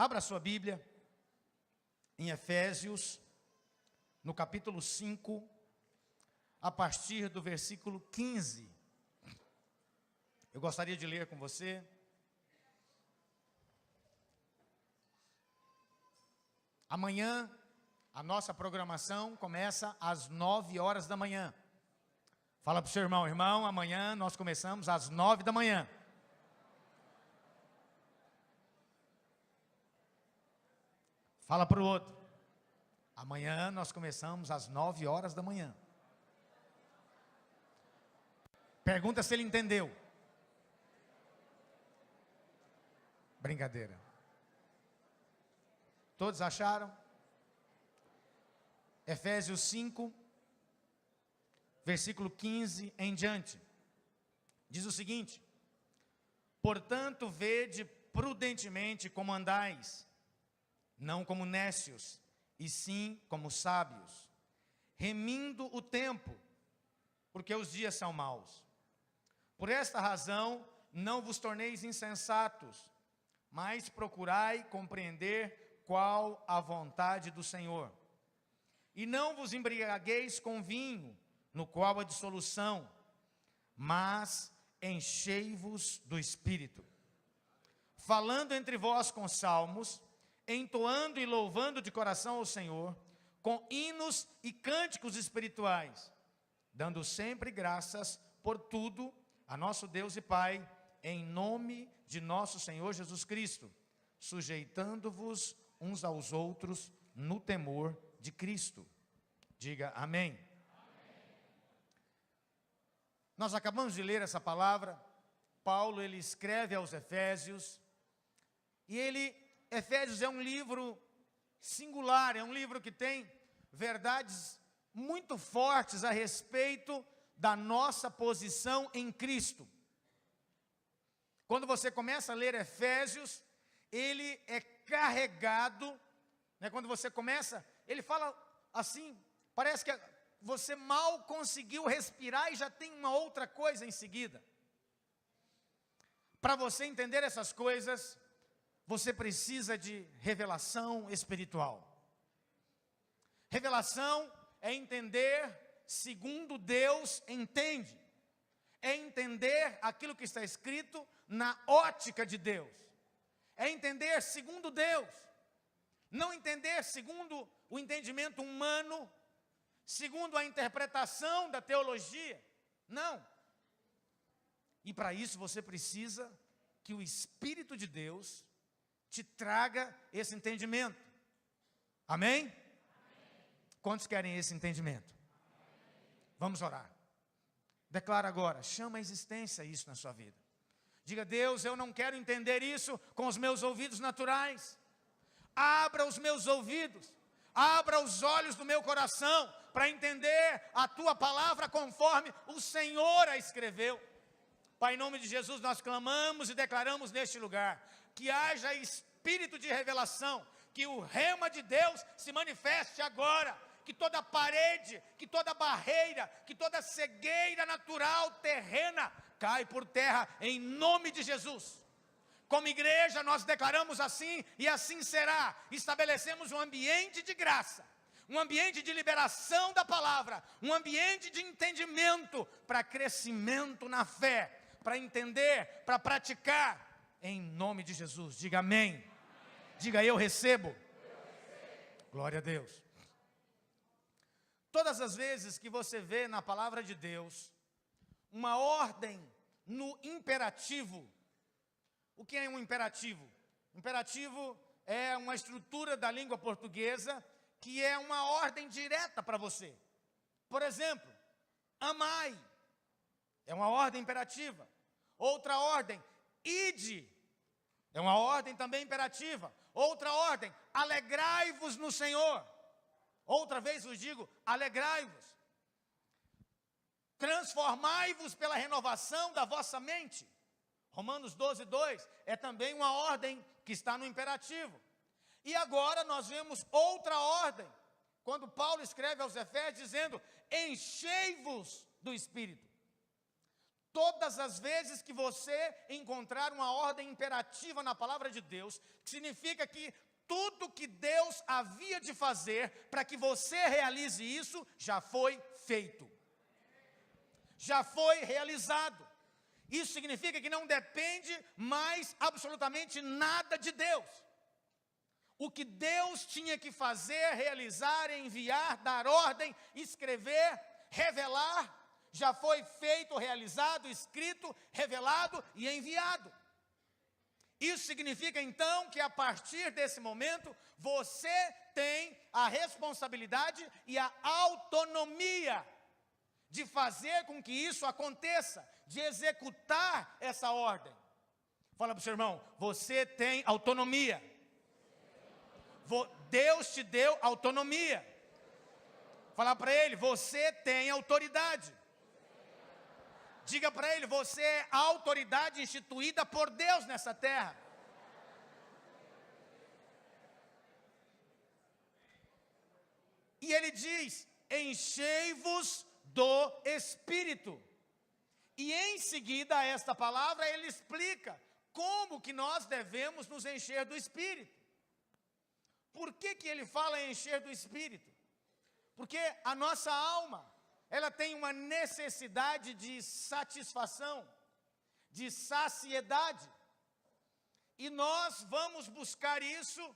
Abra sua Bíblia em Efésios, no capítulo 5, a partir do versículo 15. Eu gostaria de ler com você. Amanhã, a nossa programação começa às 9 horas da manhã. Fala para o seu irmão, irmão, amanhã nós começamos às 9 da manhã. Fala para o outro, amanhã nós começamos às 9 horas da manhã. Pergunta se ele entendeu. Brincadeira. Todos acharam? Efésios 5, versículo 15 em diante. Diz o seguinte: portanto, vede prudentemente como andais, não como nécios, e sim como sábios, remindo o tempo, porque os dias são maus. Por esta razão, não vos torneis insensatos, mas procurai compreender qual a vontade do Senhor. E não vos embriagueis com vinho, no qual há dissolução, mas enchei-vos do Espírito, falando entre vós com salmos, entoando e louvando de coração ao Senhor, com hinos e cânticos espirituais, dando sempre graças por tudo a nosso Deus e Pai, em nome de nosso Senhor Jesus Cristo, sujeitando-vos uns aos outros no temor de Cristo. Diga amém. Nós acabamos de ler essa palavra. Paulo, ele escreve aos Efésios, e Efésios é um livro singular, é um livro que tem verdades muito fortes a respeito da nossa posição em Cristo. Quando você começa a ler Efésios, ele é carregado, né? Quando você começa, ele fala assim, parece que você mal conseguiu respirar e já tem uma outra coisa em seguida. Para você entender essas coisas, você precisa de revelação espiritual. Revelação é entender segundo Deus entende. É entender aquilo que está escrito na ótica de Deus. É entender segundo Deus. Não entender segundo o entendimento humano, segundo a interpretação da teologia. Não. E para isso você precisa que o Espírito de Deus te traga esse entendimento. Amém? Amém. Quantos querem esse entendimento? Amém. Vamos orar. Declara agora, chama a existência isso na sua vida. Diga: Deus, eu não quero entender isso com os meus ouvidos naturais. Abra os meus ouvidos, abra os olhos do meu coração para entender a tua palavra conforme o Senhor a escreveu. Pai, em nome de Jesus, nós clamamos e declaramos neste lugar que haja espírito de revelação, que o rema de Deus se manifeste agora, que toda parede, que toda barreira, que toda cegueira natural, terrena, cai por terra em nome de Jesus. Como igreja nós declaramos assim e assim será. Estabelecemos um ambiente de graça, um ambiente de liberação da palavra, um ambiente de entendimento para crescimento na fé, para entender, para praticar, em nome de Jesus. Diga amém. Amém. Diga: eu recebo. Glória a Deus. Todas as vezes que você vê na palavra de Deus uma ordem no imperativo. O que é um imperativo? Imperativo é uma estrutura da língua portuguesa que é uma ordem direta para você. Por exemplo, amai. É uma ordem imperativa. Outra ordem, ide. É uma ordem também imperativa. Outra ordem, alegrai-vos no Senhor. Outra vez vos digo, alegrai-vos. Transformai-vos pela renovação da vossa mente. Romanos 12, 2 é também uma ordem que está no imperativo. E agora nós vemos outra ordem, quando Paulo escreve aos Efésios dizendo: enchei-vos do Espírito. Todas as vezes que você encontrar uma ordem imperativa na palavra de Deus, significa que tudo que Deus havia de fazer para que você realize isso, já foi feito. Já foi realizado. Isso significa que não depende mais absolutamente nada de Deus. O que Deus tinha que fazer, realizar, enviar, dar ordem, escrever, revelar, já foi feito, realizado, escrito, revelado e enviado. Isso significa então que a partir desse momento, você tem a responsabilidade e a autonomia de fazer com que isso aconteça, de executar essa ordem. Fala para o seu irmão, você tem autonomia. Deus te deu autonomia. Fala para ele, você tem autoridade. Diga para ele, você é a autoridade instituída por Deus nessa terra. E ele diz, enchei-vos do Espírito. E em seguida a esta palavra ele explica como que nós devemos nos encher do Espírito. Por que que ele fala em encher do Espírito? Porque a nossa alma, ela tem uma necessidade de satisfação, de saciedade. E nós vamos buscar isso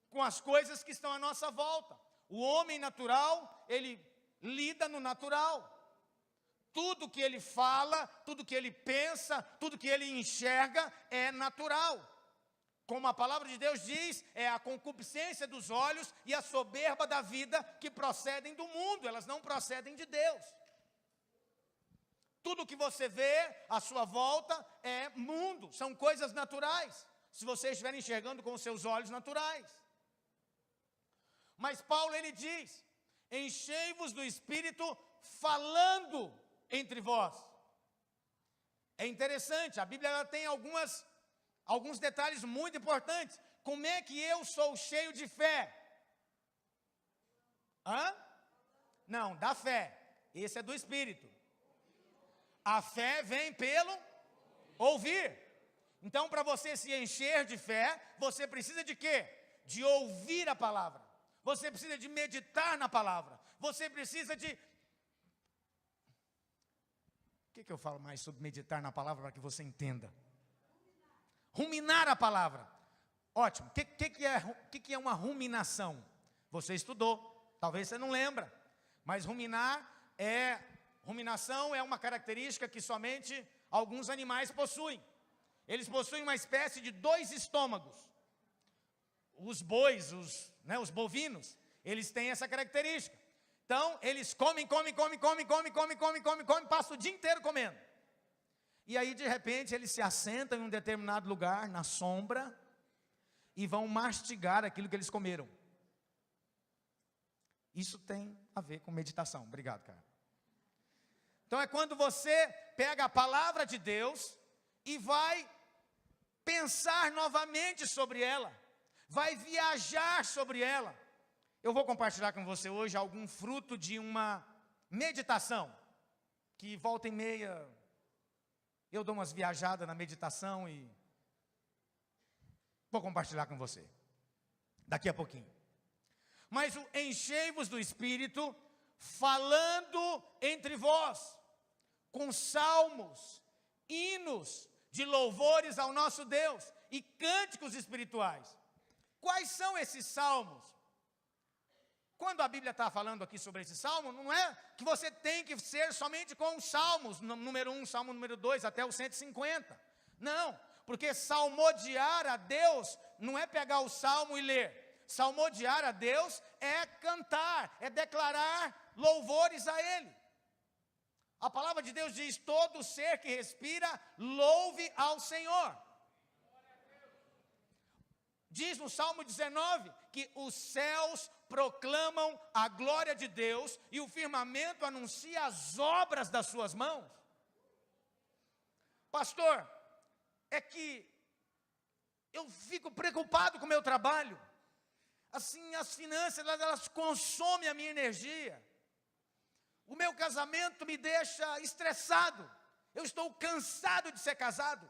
com as coisas que estão à nossa volta. O homem natural, ele lida no natural. Tudo que ele fala, tudo que ele pensa, tudo que ele enxerga é natural. Como a palavra de Deus diz, é a concupiscência dos olhos e a soberba da vida que procedem do mundo, elas não procedem de Deus. Tudo que você vê à sua volta é mundo, são coisas naturais, se você estiver enxergando com os seus olhos naturais. Mas Paulo ele diz, enchei-vos do Espírito falando entre vós. É interessante, a Bíblia ela tem alguns detalhes muito importantes. Como é que eu sou cheio de fé? Não, da fé. Esse é do Espírito. A fé vem pelo ouvir. Então, para você se encher de fé, você precisa de quê? De ouvir a palavra. Você precisa de meditar na palavra. Você precisa de... O que eu falo mais sobre meditar na palavra para que você entenda? Ruminar a palavra. Ótimo. O que é uma ruminação? Você estudou, talvez você não lembra. Mas ruminação é uma característica que somente alguns animais possuem. Eles possuem uma espécie de 2 estômagos. Os bois, os bovinos, eles têm essa característica. Então, eles comem, passam o dia inteiro comendo. E aí, de repente, eles se assentam em um determinado lugar, na sombra, e vão mastigar aquilo que eles comeram. Isso tem a ver com meditação. Obrigado, cara. Então, é quando você pega a palavra de Deus e vai pensar novamente sobre ela, vai viajar sobre ela. Eu vou compartilhar com você hoje algum fruto de uma meditação, que volta e meia... Eu dou umas viajadas na meditação e vou compartilhar com você, daqui a pouquinho. Mas o enchei-vos do Espírito, falando entre vós, com salmos, hinos de louvores ao nosso Deus e cânticos espirituais. Quais são esses salmos? Quando a Bíblia está falando aqui sobre esse salmo, não é que você tem que ser somente com os salmos, número 1, salmo número 2, até o 150. Não, porque salmodiar a Deus não é pegar o salmo e ler. Salmodiar a Deus é cantar, é declarar louvores a Ele. A palavra de Deus diz, todo ser que respira, louve ao Senhor. Diz no Salmo 19, que os céus proclamam a glória de Deus e o firmamento anuncia as obras das suas mãos. Pastor, é que eu fico preocupado com o meu trabalho. Assim, as finanças, elas consomem a minha energia. O meu casamento me deixa estressado. Eu estou cansado de ser casado.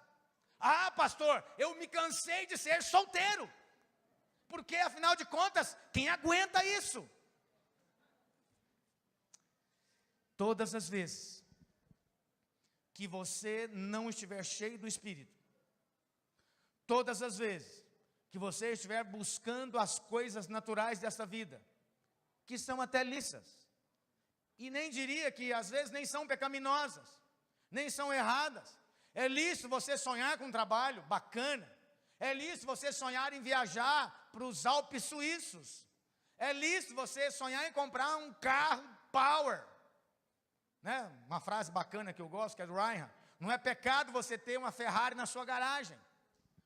Ah, pastor, eu me cansei de ser solteiro. Porque, afinal de contas, quem aguenta isso? Todas as vezes que você não estiver cheio do Espírito, todas as vezes que você estiver buscando as coisas naturais dessa vida, que são até lícitas, e nem diria que às vezes nem são pecaminosas, nem são erradas. É lícito você sonhar com um trabalho bacana, é lícito você sonhar em viajar para os Alpes suíços, é lícito você sonhar em comprar um carro power, né? Uma frase bacana que eu gosto, que é do Ryan: não é pecado você ter uma Ferrari na sua garagem,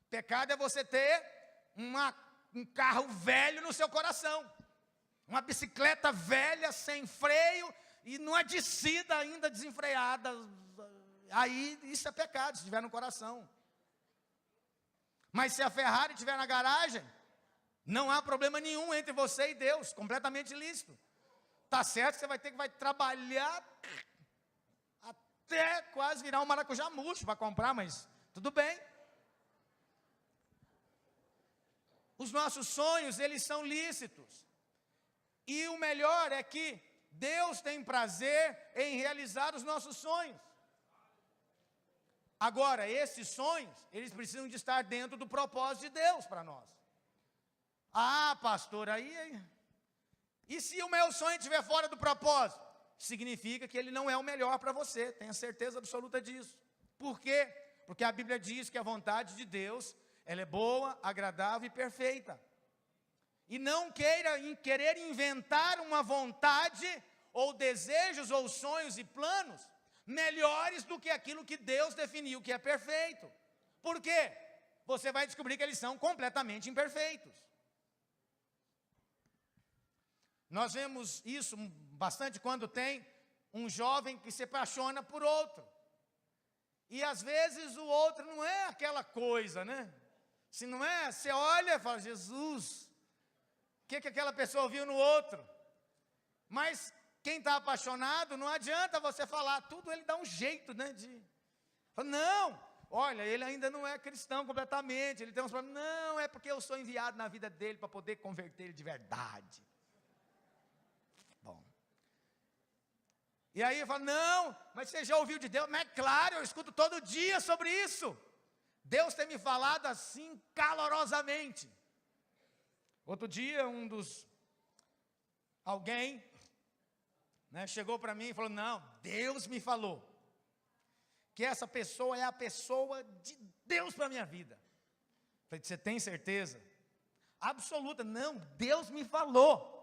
pecado é você ter um carro velho no seu coração, uma bicicleta velha, sem freio, e numa descida ainda desenfreada. Aí isso é pecado, se estiver no coração. Mas se a Ferrari estiver na garagem, não há problema nenhum entre você e Deus, completamente lícito. Está certo que você vai trabalhar até quase virar um maracujá murcho para comprar, mas tudo bem. Os nossos sonhos, eles são lícitos. E o melhor é que Deus tem prazer em realizar os nossos sonhos. Agora, esses sonhos, eles precisam de estar dentro do propósito de Deus para nós. Ah, pastor, aí... E se o meu sonho estiver fora do propósito? Significa que ele não é o melhor para você, tenha certeza absoluta disso. Por quê? Porque a Bíblia diz que a vontade de Deus, ela é boa, agradável e perfeita. E não querer inventar uma vontade, ou desejos, ou sonhos e planos, melhores do que aquilo que Deus definiu que é perfeito. Por quê? Você vai descobrir que eles são completamente imperfeitos. Nós vemos isso bastante quando tem um jovem que se apaixona por outro. E às vezes o outro não é aquela coisa, né? Se não é, você olha e fala: Jesus, o que aquela pessoa viu no outro? Mas quem está apaixonado, não adianta você falar tudo, ele dá um jeito, né? Não, olha, ele ainda não é cristão completamente, ele tem uns problemas. Não, é porque eu sou enviado na vida dele para poder converter ele de verdade. Bom. E aí eu falo: não, mas você já ouviu de Deus? Mas é claro, eu escuto todo dia sobre isso. Deus tem me falado assim calorosamente. Outro dia alguém, né, chegou para mim e falou: não, Deus me falou que essa pessoa é a pessoa de Deus para a minha vida. Eu falei: você tem certeza? Absoluta. Não, Deus me falou.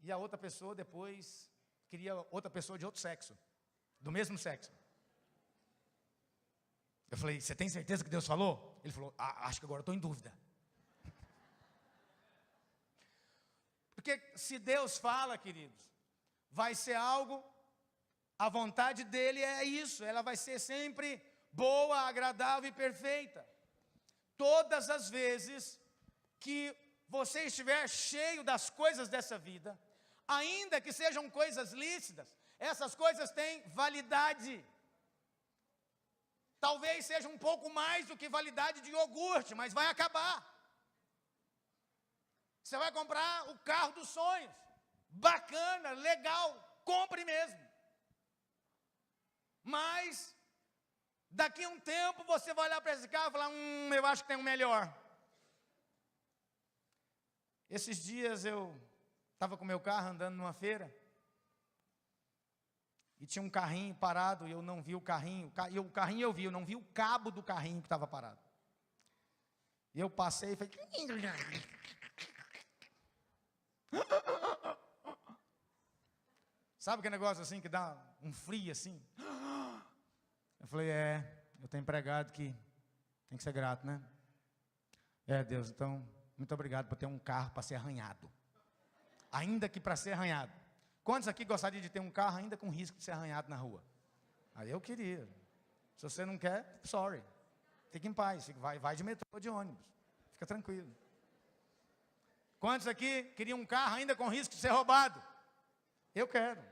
E a outra pessoa depois queria outra pessoa de outro sexo, do mesmo sexo. Eu falei: você tem certeza que Deus falou? Ele falou: acho que agora estou em dúvida. Porque se Deus fala, queridos, vai ser algo, a vontade dele é isso, ela vai ser sempre boa, agradável e perfeita. Todas as vezes que você estiver cheio das coisas dessa vida, ainda que sejam coisas lícitas, essas coisas têm validade. Talvez seja um pouco mais do que validade de iogurte, mas vai acabar. Você vai comprar o carro dos sonhos, bacana, legal, compre mesmo. Mas, daqui a um tempo, você vai olhar para esse carro e falar: eu acho que tem um melhor. Esses dias eu estava com meu carro andando numa feira, e tinha um carrinho parado, e eu não vi o carrinho. O carrinho eu vi, eu não vi o cabo do carrinho que estava parado. E eu passei e falei: sabe aquele negócio assim que dá um frio assim? Eu falei: eu tenho empregado que tem que ser grato, né? Deus, então, muito obrigado por ter um carro para ser arranhado. Ainda que para ser arranhado. Quantos aqui gostariam de ter um carro ainda com risco de ser arranhado na rua? Aí eu queria. Se você não quer, sorry. Fique em paz, vai de metrô ou de ônibus. Fica tranquilo. Quantos aqui queriam um carro ainda com risco de ser roubado? Eu quero.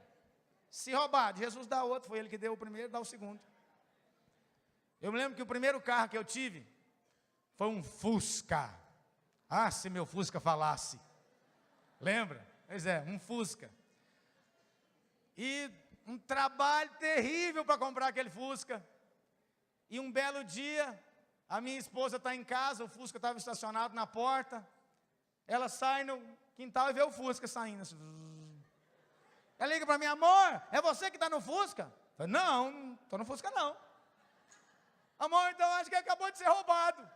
Se roubar, Jesus dá outro, foi ele que deu o primeiro, dá o segundo. Eu me lembro que o primeiro carro que eu tive foi um Fusca. Ah, se meu Fusca falasse. Lembra? Pois é, um Fusca. E um trabalho terrível para comprar aquele Fusca. E um belo dia, a minha esposa está em casa, o Fusca estava estacionado na porta. Ela sai no quintal e vê o Fusca saindo. Ela liga para mim, amor, é você que está no Fusca? Eu falei, não estou no Fusca não. Amor, então acho que acabou de ser roubado.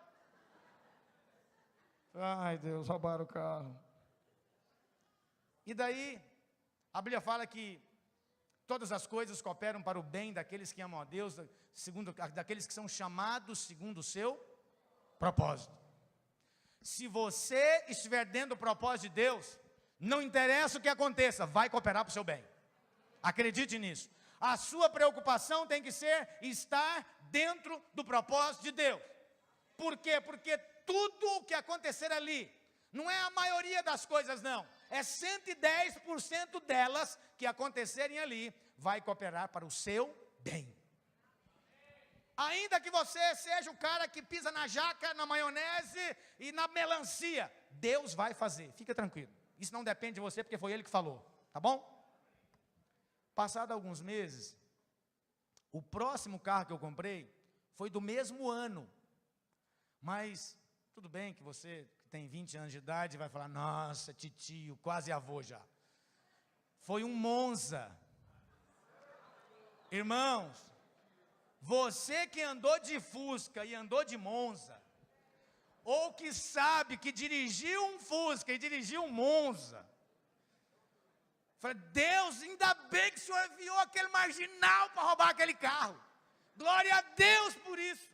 Ai, Deus, roubaram o carro. E daí, a Bíblia fala que todas as coisas cooperam para o bem daqueles que amam a Deus, daqueles que são chamados segundo o seu propósito. Se você estiver dentro do propósito de Deus, não interessa o que aconteça, vai cooperar para o seu bem. Acredite nisso. A sua preocupação tem que ser estar dentro do propósito de Deus. Por quê? Porque tudo o que acontecer ali, não é a maioria das coisas não, é 110% delas que acontecerem ali, vai cooperar para o seu bem. Ainda que você seja o cara que pisa na jaca, na maionese e na melancia, Deus vai fazer, fica tranquilo. Isso não depende de você, porque foi Ele que falou, tá bom? Passado alguns meses, o próximo carro que eu comprei foi do mesmo ano. Mas, tudo bem que você que tem 20 anos de idade vai falar, nossa, titio, quase avô já. Foi um Monza. Irmãos, você que andou de Fusca e andou de Monza, ou que sabe que dirigiu um Fusca e dirigiu um Monza, falei, Deus, ainda bem que o Senhor enviou aquele marginal para roubar aquele carro. Glória a Deus por isso.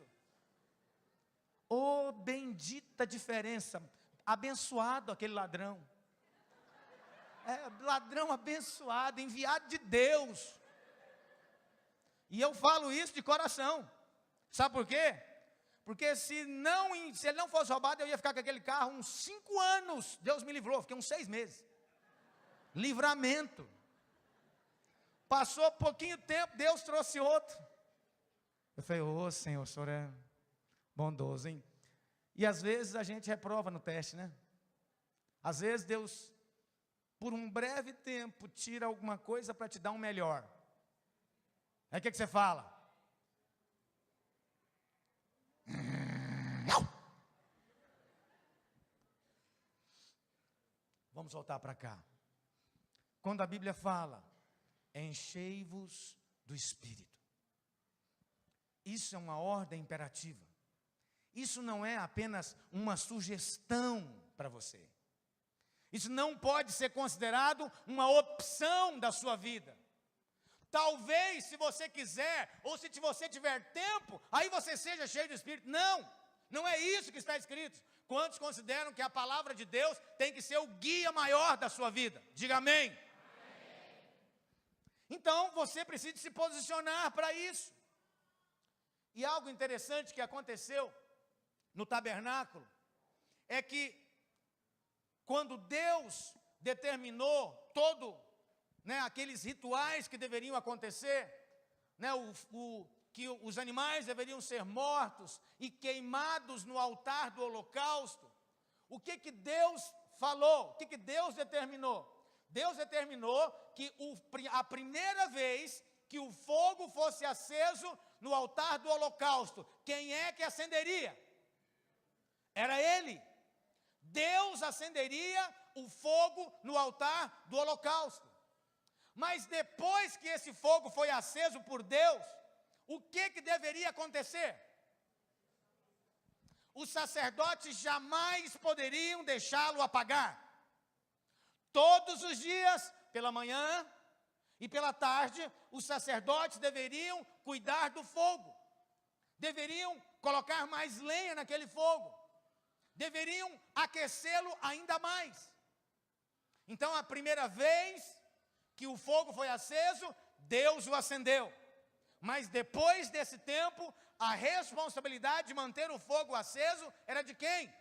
Oh, bendita diferença. Abençoado aquele ladrão. Ladrão abençoado, enviado de Deus. E eu falo isso de coração. Sabe por quê? Porque se ele não fosse roubado, eu ia ficar com aquele carro uns 5 anos. Deus me livrou, fiquei uns 6 meses. Livramento. Passou pouquinho tempo, Deus trouxe outro. Eu falei, ô Senhor, o Senhor é bondoso, hein? E às vezes a gente reprova no teste, né? Às vezes Deus, por um breve tempo, tira alguma coisa para te dar um melhor. Aí o que você fala? Não! Vamos voltar para cá. Quando a Bíblia fala, enchei-vos do Espírito. Isso é uma ordem imperativa. Isso não é apenas uma sugestão para você. Isso não pode ser considerado uma opção da sua vida. Talvez, se você quiser, ou se você tiver tempo, aí você seja cheio do Espírito. Não é isso que está escrito. Quantos consideram que a palavra de Deus tem que ser o guia maior da sua vida? Diga amém. Amém. Então, você precisa se posicionar para isso. E algo interessante que aconteceu no tabernáculo é que quando Deus determinou aqueles rituais que deveriam acontecer, que os animais deveriam ser mortos e queimados no altar do holocausto, o que Deus falou? O que Deus determinou? Deus determinou que a primeira vez que o fogo fosse aceso no altar do holocausto, quem é que acenderia? Era Ele. Deus acenderia o fogo no altar do holocausto. Mas depois que esse fogo foi aceso por Deus, o que deveria acontecer? Os sacerdotes jamais poderiam deixá-lo apagar. Todos os dias, pela manhã e pela tarde, os sacerdotes deveriam cuidar do fogo. Deveriam colocar mais lenha naquele fogo. Deveriam aquecê-lo ainda mais. Então, a primeira vez que o fogo foi aceso, Deus o acendeu. Mas depois desse tempo, a responsabilidade de manter o fogo aceso era de quem?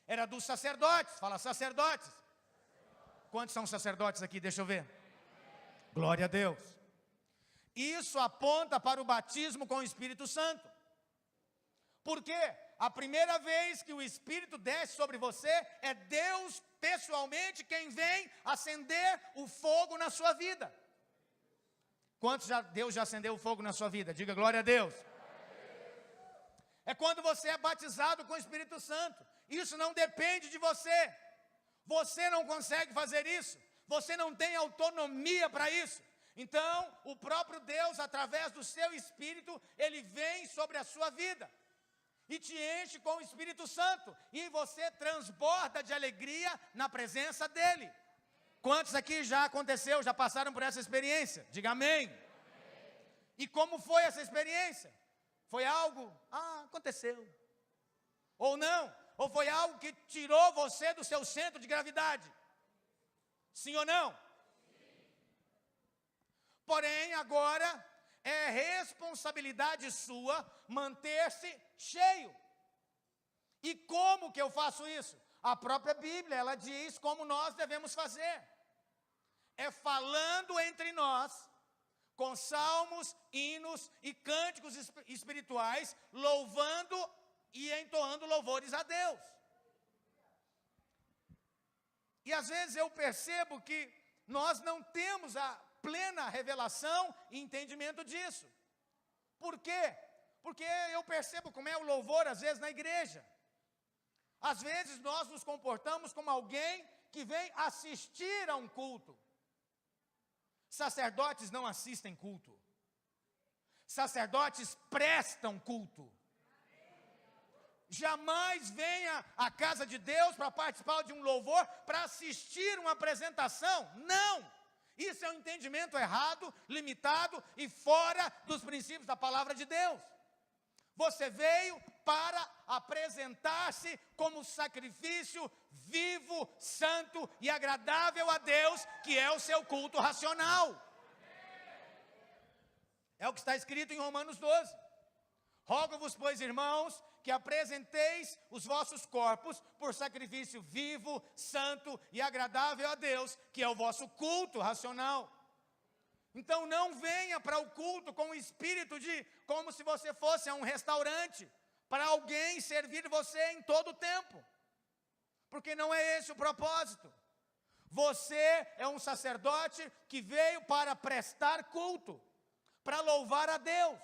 Era dos sacerdotes. Fala, sacerdotes. Quantos são sacerdotes aqui? Deixa eu ver. Glória a Deus. Isso aponta para o batismo com o Espírito Santo. Por quê? A primeira vez que o Espírito desce sobre você, é Deus pessoalmente quem vem acender o fogo na sua vida. Quantos Deus já acendeu o fogo na sua vida? Diga glória a Deus. É quando você é batizado com o Espírito Santo. Isso não depende de você. Você não consegue fazer isso. Você não tem autonomia para isso. Então, o próprio Deus, através do seu Espírito, Ele vem sobre a sua vida e te enche com o Espírito Santo, e você transborda de alegria na presença dEle. Quantos aqui já aconteceu, já passaram por essa experiência? Diga amém. E como foi essa experiência? Foi algo, aconteceu. Ou não, ou foi algo que tirou você do seu centro de gravidade. Sim ou não? Porém, agora é responsabilidade sua manter-se cheio. E como que eu faço isso? A própria Bíblia, ela diz como nós devemos fazer. É falando entre nós, com salmos, hinos e cânticos espirituais, louvando e entoando louvores a Deus. E às vezes eu percebo que nós não temos a plena revelação e entendimento disso. Por quê? Porque eu percebo como é o louvor às vezes na igreja. Às vezes nós nos comportamos como alguém que vem assistir a um culto. Sacerdotes não assistem culto. Sacerdotes prestam culto. Jamais venha à casa de Deus para participar de um louvor, para assistir uma apresentação. Não! Isso é um entendimento errado, limitado e fora dos princípios da palavra de Deus. Você veio para apresentar-se como sacrifício vivo, santo e agradável a Deus, que é o seu culto racional. É o que está escrito em Romanos 12. Rogo-vos, pois, irmãos, que apresenteis os vossos corpos por sacrifício vivo, santo e agradável a Deus, que é o vosso culto racional. Então não venha para o culto com o espírito de como se você fosse a um restaurante, para alguém servir você em todo o tempo. Porque não é esse o propósito. Você é um sacerdote que veio para prestar culto, para louvar a Deus,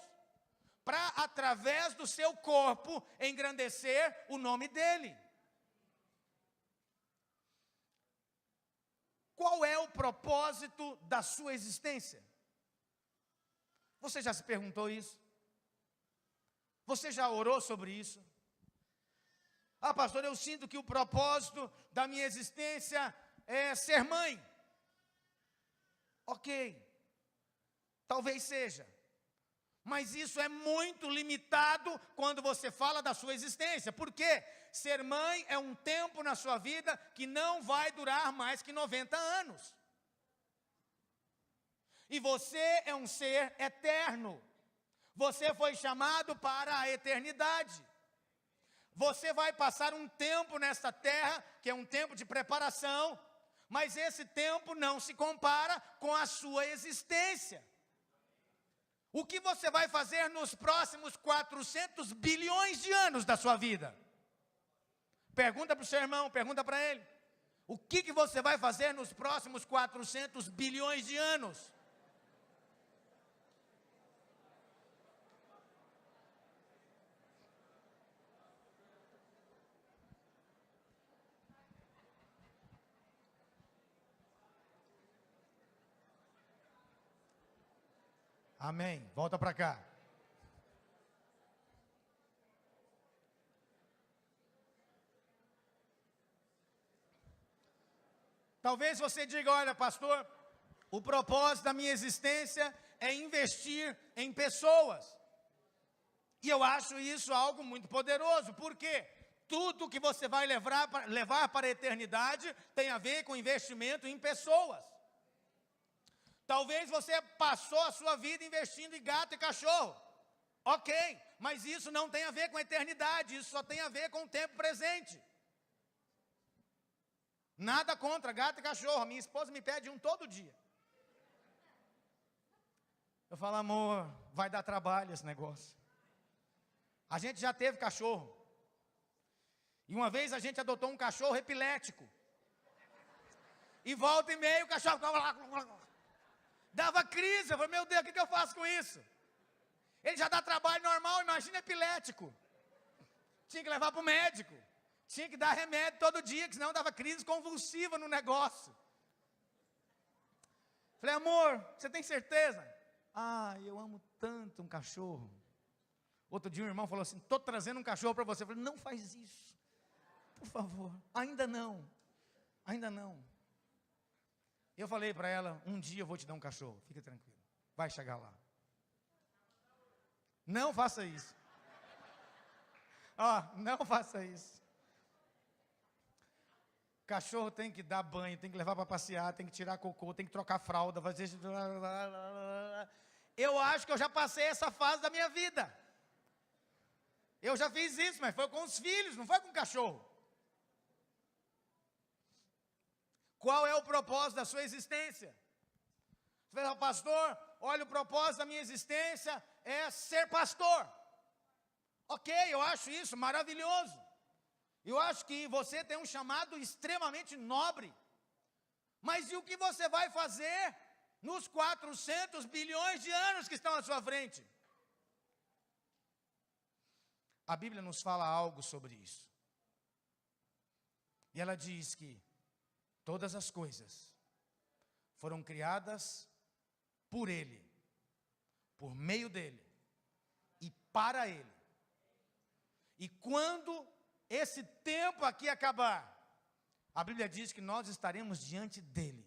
para através do seu corpo engrandecer o nome dEle. Qual é o propósito da sua existência? Você já se perguntou isso? Você já orou sobre isso? Pastor, eu sinto que o propósito da minha existência é ser mãe. Ok, talvez seja. Mas isso é muito limitado quando você fala da sua existência. Por quê? Ser mãe é um tempo na sua vida que não vai durar mais que 90 anos. E você é um ser eterno. Você foi chamado para a eternidade. Você vai passar um tempo nesta terra, que é um tempo de preparação, mas esse tempo não se compara com a sua existência. O que você vai fazer nos próximos 400 bilhões de anos da sua vida? Pergunta para o seu irmão, pergunta para ele. O que você vai fazer nos próximos 400 bilhões de anos? Amém. Volta para cá. Talvez você diga, olha, pastor, o propósito da minha existência é investir em pessoas. E eu acho isso algo muito poderoso. Por quê? Tudo que você vai levar para a eternidade tem a ver com investimento em pessoas. Talvez você passou a sua vida investindo em gato e cachorro. Ok, mas isso não tem a ver com a eternidade, isso só tem a ver com o tempo presente. Nada contra gato e cachorro, minha esposa me pede um todo dia. Eu falo, amor, vai dar trabalho esse negócio. A gente já teve cachorro. E uma vez a gente adotou um cachorro epilético. E volta e meia o cachorro ficava... Dava crise. Eu falei, meu Deus, o que eu faço com isso? Ele já dá trabalho normal, imagina epilético. Tinha que levar para o médico. Tinha que dar remédio todo dia, que senão dava crise convulsiva no negócio. Falei, amor, você tem certeza? Ah, eu amo tanto um cachorro. Outro dia um irmão falou assim, estou trazendo um cachorro para você. Eu falei, não faz isso. Por favor, ainda não. Ainda não. Eu falei para ela, um dia eu vou te dar um cachorro. Fica tranquilo, vai chegar lá. Não faça isso. Ó, não faça isso. Cachorro tem que dar banho, tem que levar para passear, tem que tirar cocô, tem que trocar fralda, fazer isso. Eu acho que eu já passei essa fase da minha vida. Eu já fiz isso, mas foi com os filhos, não foi com o cachorro. Qual é o propósito da sua existência? Você fala, pastor, olha, o propósito da minha existência é ser pastor. Ok, eu acho isso maravilhoso. Eu acho que você tem um chamado extremamente nobre. Mas e o que você vai fazer nos 400 bilhões de anos que estão à sua frente? A Bíblia nos fala algo sobre isso. E ela diz que todas as coisas foram criadas por Ele, por meio dEle e para Ele. E quando esse tempo aqui acabar, a Bíblia diz que nós estaremos diante dEle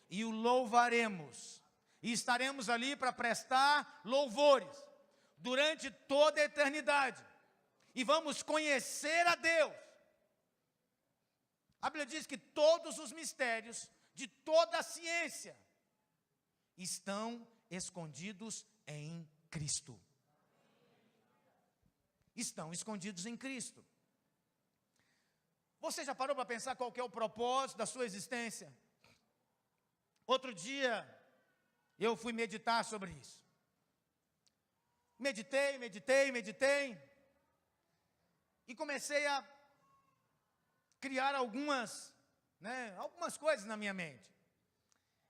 e o louvaremos, e estaremos ali para prestar louvores durante toda a eternidade, e vamos conhecer a Deus. A Bíblia diz que todos os mistérios de toda a ciência estão escondidos em Cristo. Estão escondidos em Cristo. Você já parou para pensar qual que é o propósito da sua existência? Outro dia, eu fui meditar sobre isso. Meditei. E comecei a criar algumas coisas na minha mente.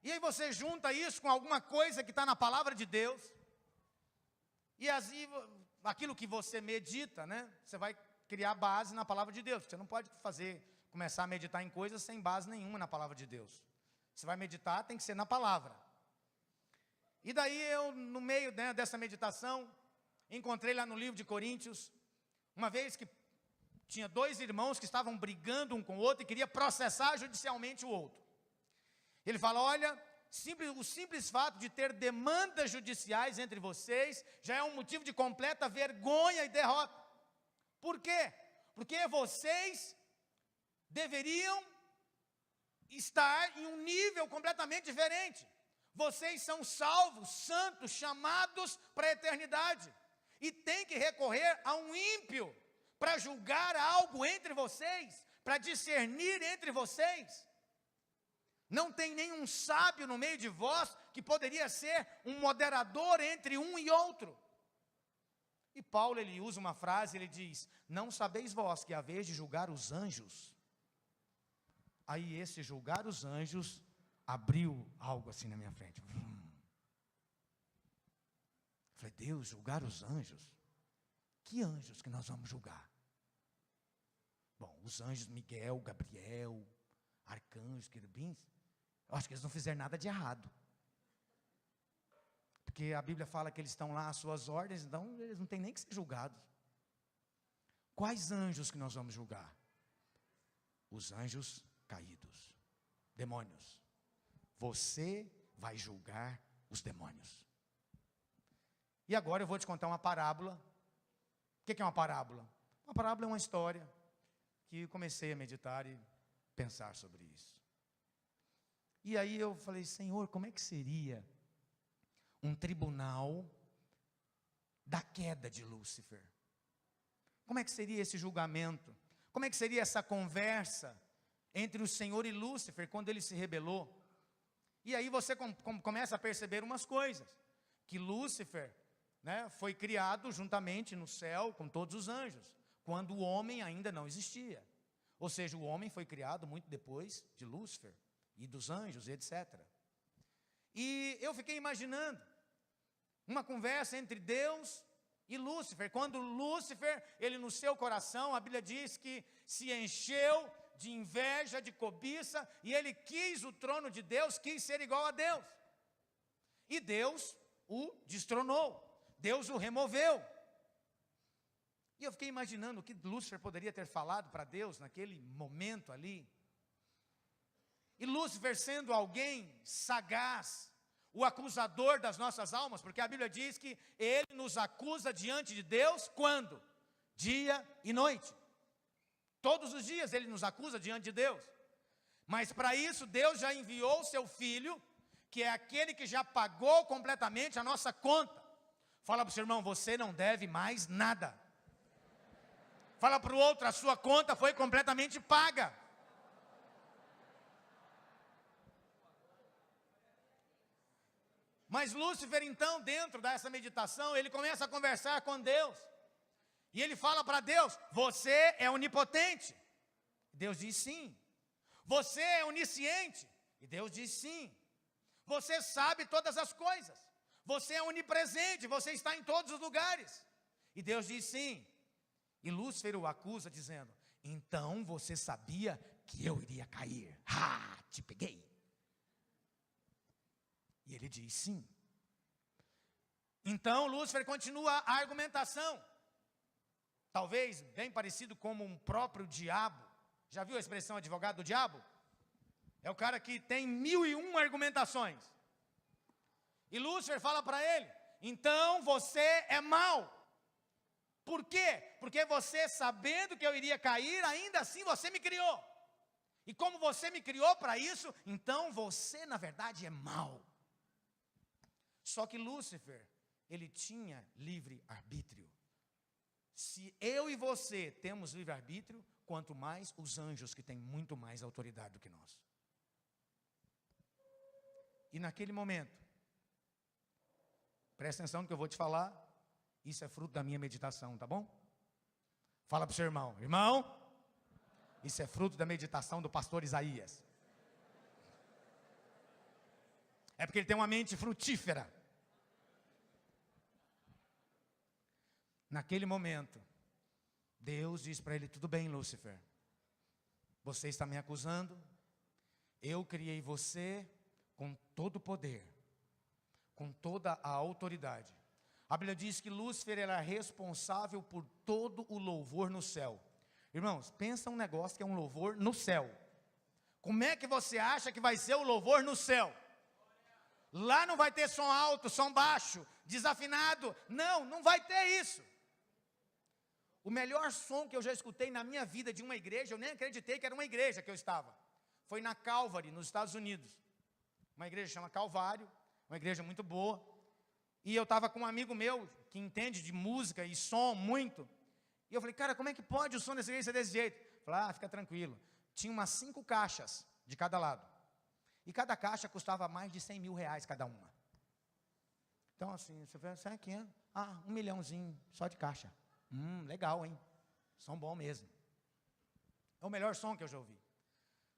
E aí você junta isso com alguma coisa que está na palavra de Deus. E assim, aquilo que você medita, você vai criar base na palavra de Deus. Você não pode começar a meditar em coisas sem base nenhuma na palavra de Deus. Você vai meditar, tem que ser na palavra. E daí eu, no meio dessa meditação, encontrei lá no livro de Coríntios, uma vez que tinha 2 irmãos que estavam brigando um com o outro e queria processar judicialmente o outro. Ele fala, olha, o simples fato de ter demandas judiciais entre vocês já é um motivo de completa vergonha e derrota. Por quê? Porque vocês deveriam estar em um nível completamente diferente. Vocês são salvos, santos, chamados para a eternidade. E tem que recorrer a um ímpio para julgar algo entre vocês, para discernir entre vocês. Não tem nenhum sábio no meio de vós que poderia ser um moderador entre um e outro. E Paulo, ele usa uma frase, ele diz, não sabeis vós que a vez de julgar os anjos? Aí esse julgar os anjos abriu algo assim na minha frente. Falei, Deus, julgar os anjos? Que anjos que nós vamos julgar? Bom, os anjos Miguel, Gabriel, arcanjos, querubins, eu acho que eles não fizeram nada de errado. Porque a Bíblia fala que eles estão lá às suas ordens, então eles não têm nem que ser julgados. Quais anjos que nós vamos julgar? Os anjos caídos, demônios. Você vai julgar os demônios. E agora eu vou te contar uma parábola. O que é uma parábola? Uma parábola é uma história que eu comecei a meditar e pensar sobre isso. E aí eu falei, Senhor, como é que seria um tribunal da queda de Lúcifer? Como é que seria esse julgamento? Como é que seria essa conversa entre o Senhor e Lúcifer quando ele se rebelou? E aí você começa a perceber umas coisas. que Lúcifer, né, foi criado juntamente no céu com todos os anjos, quando o homem ainda não existia. Ou seja, o homem foi criado muito depois de Lúcifer e dos anjos, etc. E eu fiquei imaginando uma conversa entre Deus e Lúcifer. Quando Lúcifer, ele no seu coração, a Bíblia diz que se encheu de inveja, de cobiça, e ele quis o trono de Deus, quis ser igual a Deus. E Deus o destronou, Deus o removeu. E eu fiquei imaginando o que Lúcifer poderia ter falado para Deus naquele momento ali. E Lúcifer sendo alguém sagaz, o acusador das nossas almas, porque a Bíblia diz que ele nos acusa diante de Deus, quando? Dia e noite. Todos os dias ele nos acusa diante de Deus. Mas para isso Deus já enviou o seu Filho, que é aquele que já pagou completamente a nossa conta. Fala para o seu irmão, você não deve mais nada. Fala para o outro, a sua conta foi completamente paga. Mas Lúcifer então, dentro dessa meditação, ele começa a conversar com Deus. E ele fala para Deus, você é onipotente. Deus diz sim. Você é onisciente. E Deus diz sim. Você sabe todas as coisas. Você é onipresente, você está em todos os lugares. E Deus diz sim. E Lúcifer o acusa dizendo, então você sabia que eu iria cair. Te peguei. E ele diz sim. Então Lúcifer continua a argumentação. Talvez bem parecido como um próprio diabo. Já viu a expressão advogado do diabo? É o cara que tem 1001 argumentações. E Lúcifer fala para ele, então você é mau. Por quê? Porque você, sabendo que eu iria cair, ainda assim você me criou. E como você me criou para isso, então você na verdade é mau. Só que Lúcifer, ele tinha livre-arbítrio. Se eu e você temos livre-arbítrio, quanto mais os anjos que têm muito mais autoridade do que nós. E naquele momento, presta atenção no que eu vou te falar, isso é fruto da minha meditação, tá bom? Fala para o seu irmão, irmão, isso é fruto da meditação do pastor Isaías. É porque ele tem uma mente frutífera. Naquele momento, Deus diz para ele, tudo bem, Lúcifer, você está me acusando, eu criei você com todo o poder, com toda a autoridade. A Bíblia diz que Lúcifer era responsável por todo o louvor no céu. Irmãos, pensa um negócio que é um louvor no céu. Como é que você acha que vai ser o louvor no céu? Lá não vai ter som alto, som baixo, desafinado. Não vai ter isso. O melhor som que eu já escutei na minha vida de uma igreja, eu nem acreditei que era uma igreja que eu estava. Foi na Calvary, nos Estados Unidos. Uma igreja chama Calvário, uma igreja muito boa. E eu estava com um amigo meu, que entende de música e som muito. E eu falei, cara, como é que pode o som dessa igreja ser desse jeito? Eu falei, fica tranquilo. Tinha umas 5 caixas de cada lado. E cada caixa custava mais de 100 mil reais cada uma. Então assim, você pensa, sabe quem é? 1 milhãozinho só de caixa. Legal, hein? Som bom mesmo. É o melhor som que eu já ouvi.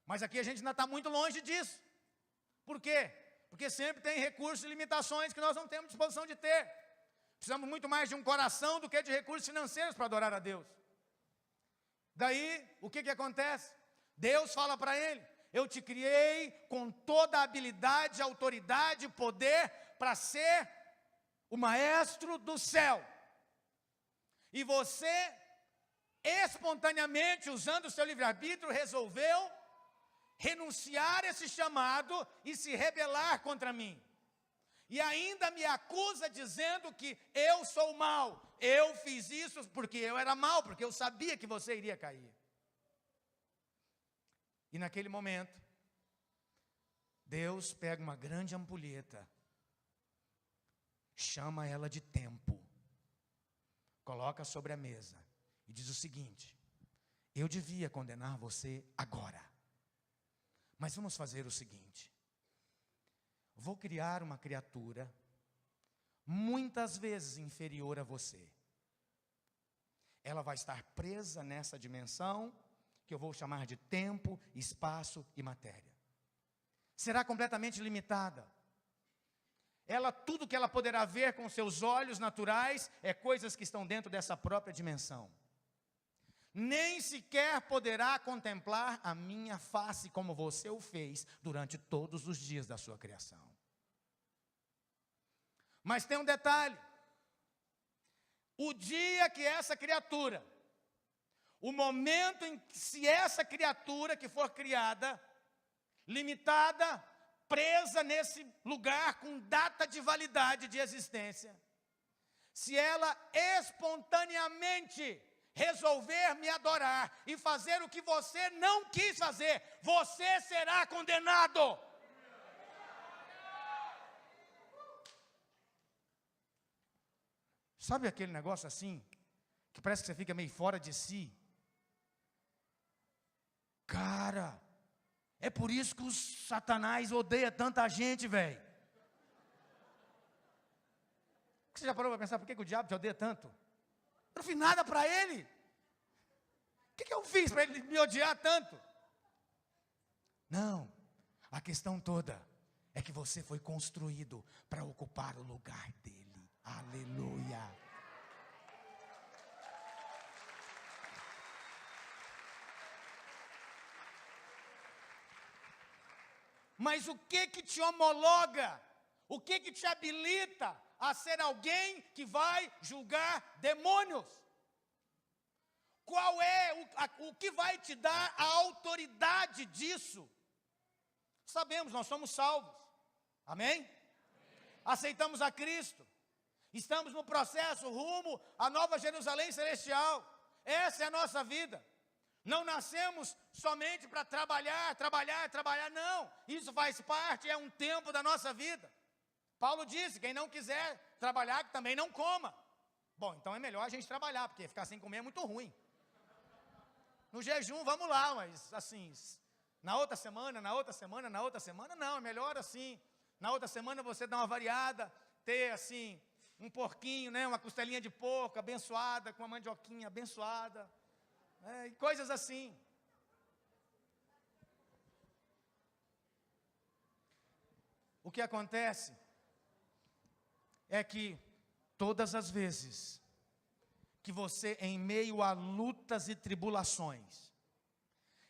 Mas aqui a gente ainda está muito longe disso. Por quê? Porque sempre tem recursos e limitações que nós não temos disposição de ter. Precisamos muito mais de um coração do que de recursos financeiros para adorar a Deus. Daí, o que acontece? Deus fala para ele, eu te criei com toda a habilidade, autoridade, poder para ser o maestro do céu. E você, espontaneamente, usando o seu livre-arbítrio, resolveu renunciar a esse chamado e se rebelar contra mim. E ainda me acusa dizendo que eu sou mau. Eu fiz isso porque eu era mau, porque eu sabia que você iria cair. E naquele momento, Deus pega uma grande ampulheta, chama ela de tempo, coloca sobre a mesa e diz o seguinte, eu devia condenar você agora, mas vamos fazer o seguinte, vou criar uma criatura, muitas vezes inferior a você. Ela vai estar presa nessa dimensão, que eu vou chamar de tempo, espaço e matéria. Será completamente limitada. Tudo que ela poderá ver com seus olhos naturais, é coisas que estão dentro dessa própria dimensão. Nem sequer poderá contemplar a minha face, como você o fez durante todos os dias da sua criação. Mas tem um detalhe. O dia que essa criatura, o momento em que, se essa criatura que for criada, limitada, presa nesse lugar com data de validade de existência, se ela espontaneamente resolver me adorar e fazer o que você não quis fazer, você será condenado. Sabe aquele negócio assim, que parece que você fica meio fora de si? Cara, é por isso que o Satanás odeia tanta gente, velho. Você já parou para pensar por que o diabo te odeia tanto? Eu não fiz nada para ele. O que eu fiz para ele me odiar tanto? Não, a questão toda é que você foi construído para ocupar o lugar dele. Aleluia. Mas o que te homologa? O que te habilita a ser alguém que vai julgar demônios? Qual é o que vai te dar a autoridade disso? Sabemos, nós somos salvos. Amém? Aceitamos a Cristo. Estamos no processo rumo à Nova Jerusalém Celestial. Essa é a nossa vida. Não nascemos somente para trabalhar, não. Isso faz parte, é um tempo da nossa vida. Paulo disse, quem não quiser trabalhar, que também não coma. Bom, então é melhor a gente trabalhar, porque ficar sem comer é muito ruim. No jejum, vamos lá, mas assim, na outra semana, não, é melhor assim. Na outra semana você dá uma variada, ter assim, um porquinho, né, uma costelinha de porco abençoada, com uma mandioquinha abençoada. E coisas assim. O que acontece é que todas as vezes que você, em meio a lutas e tribulações,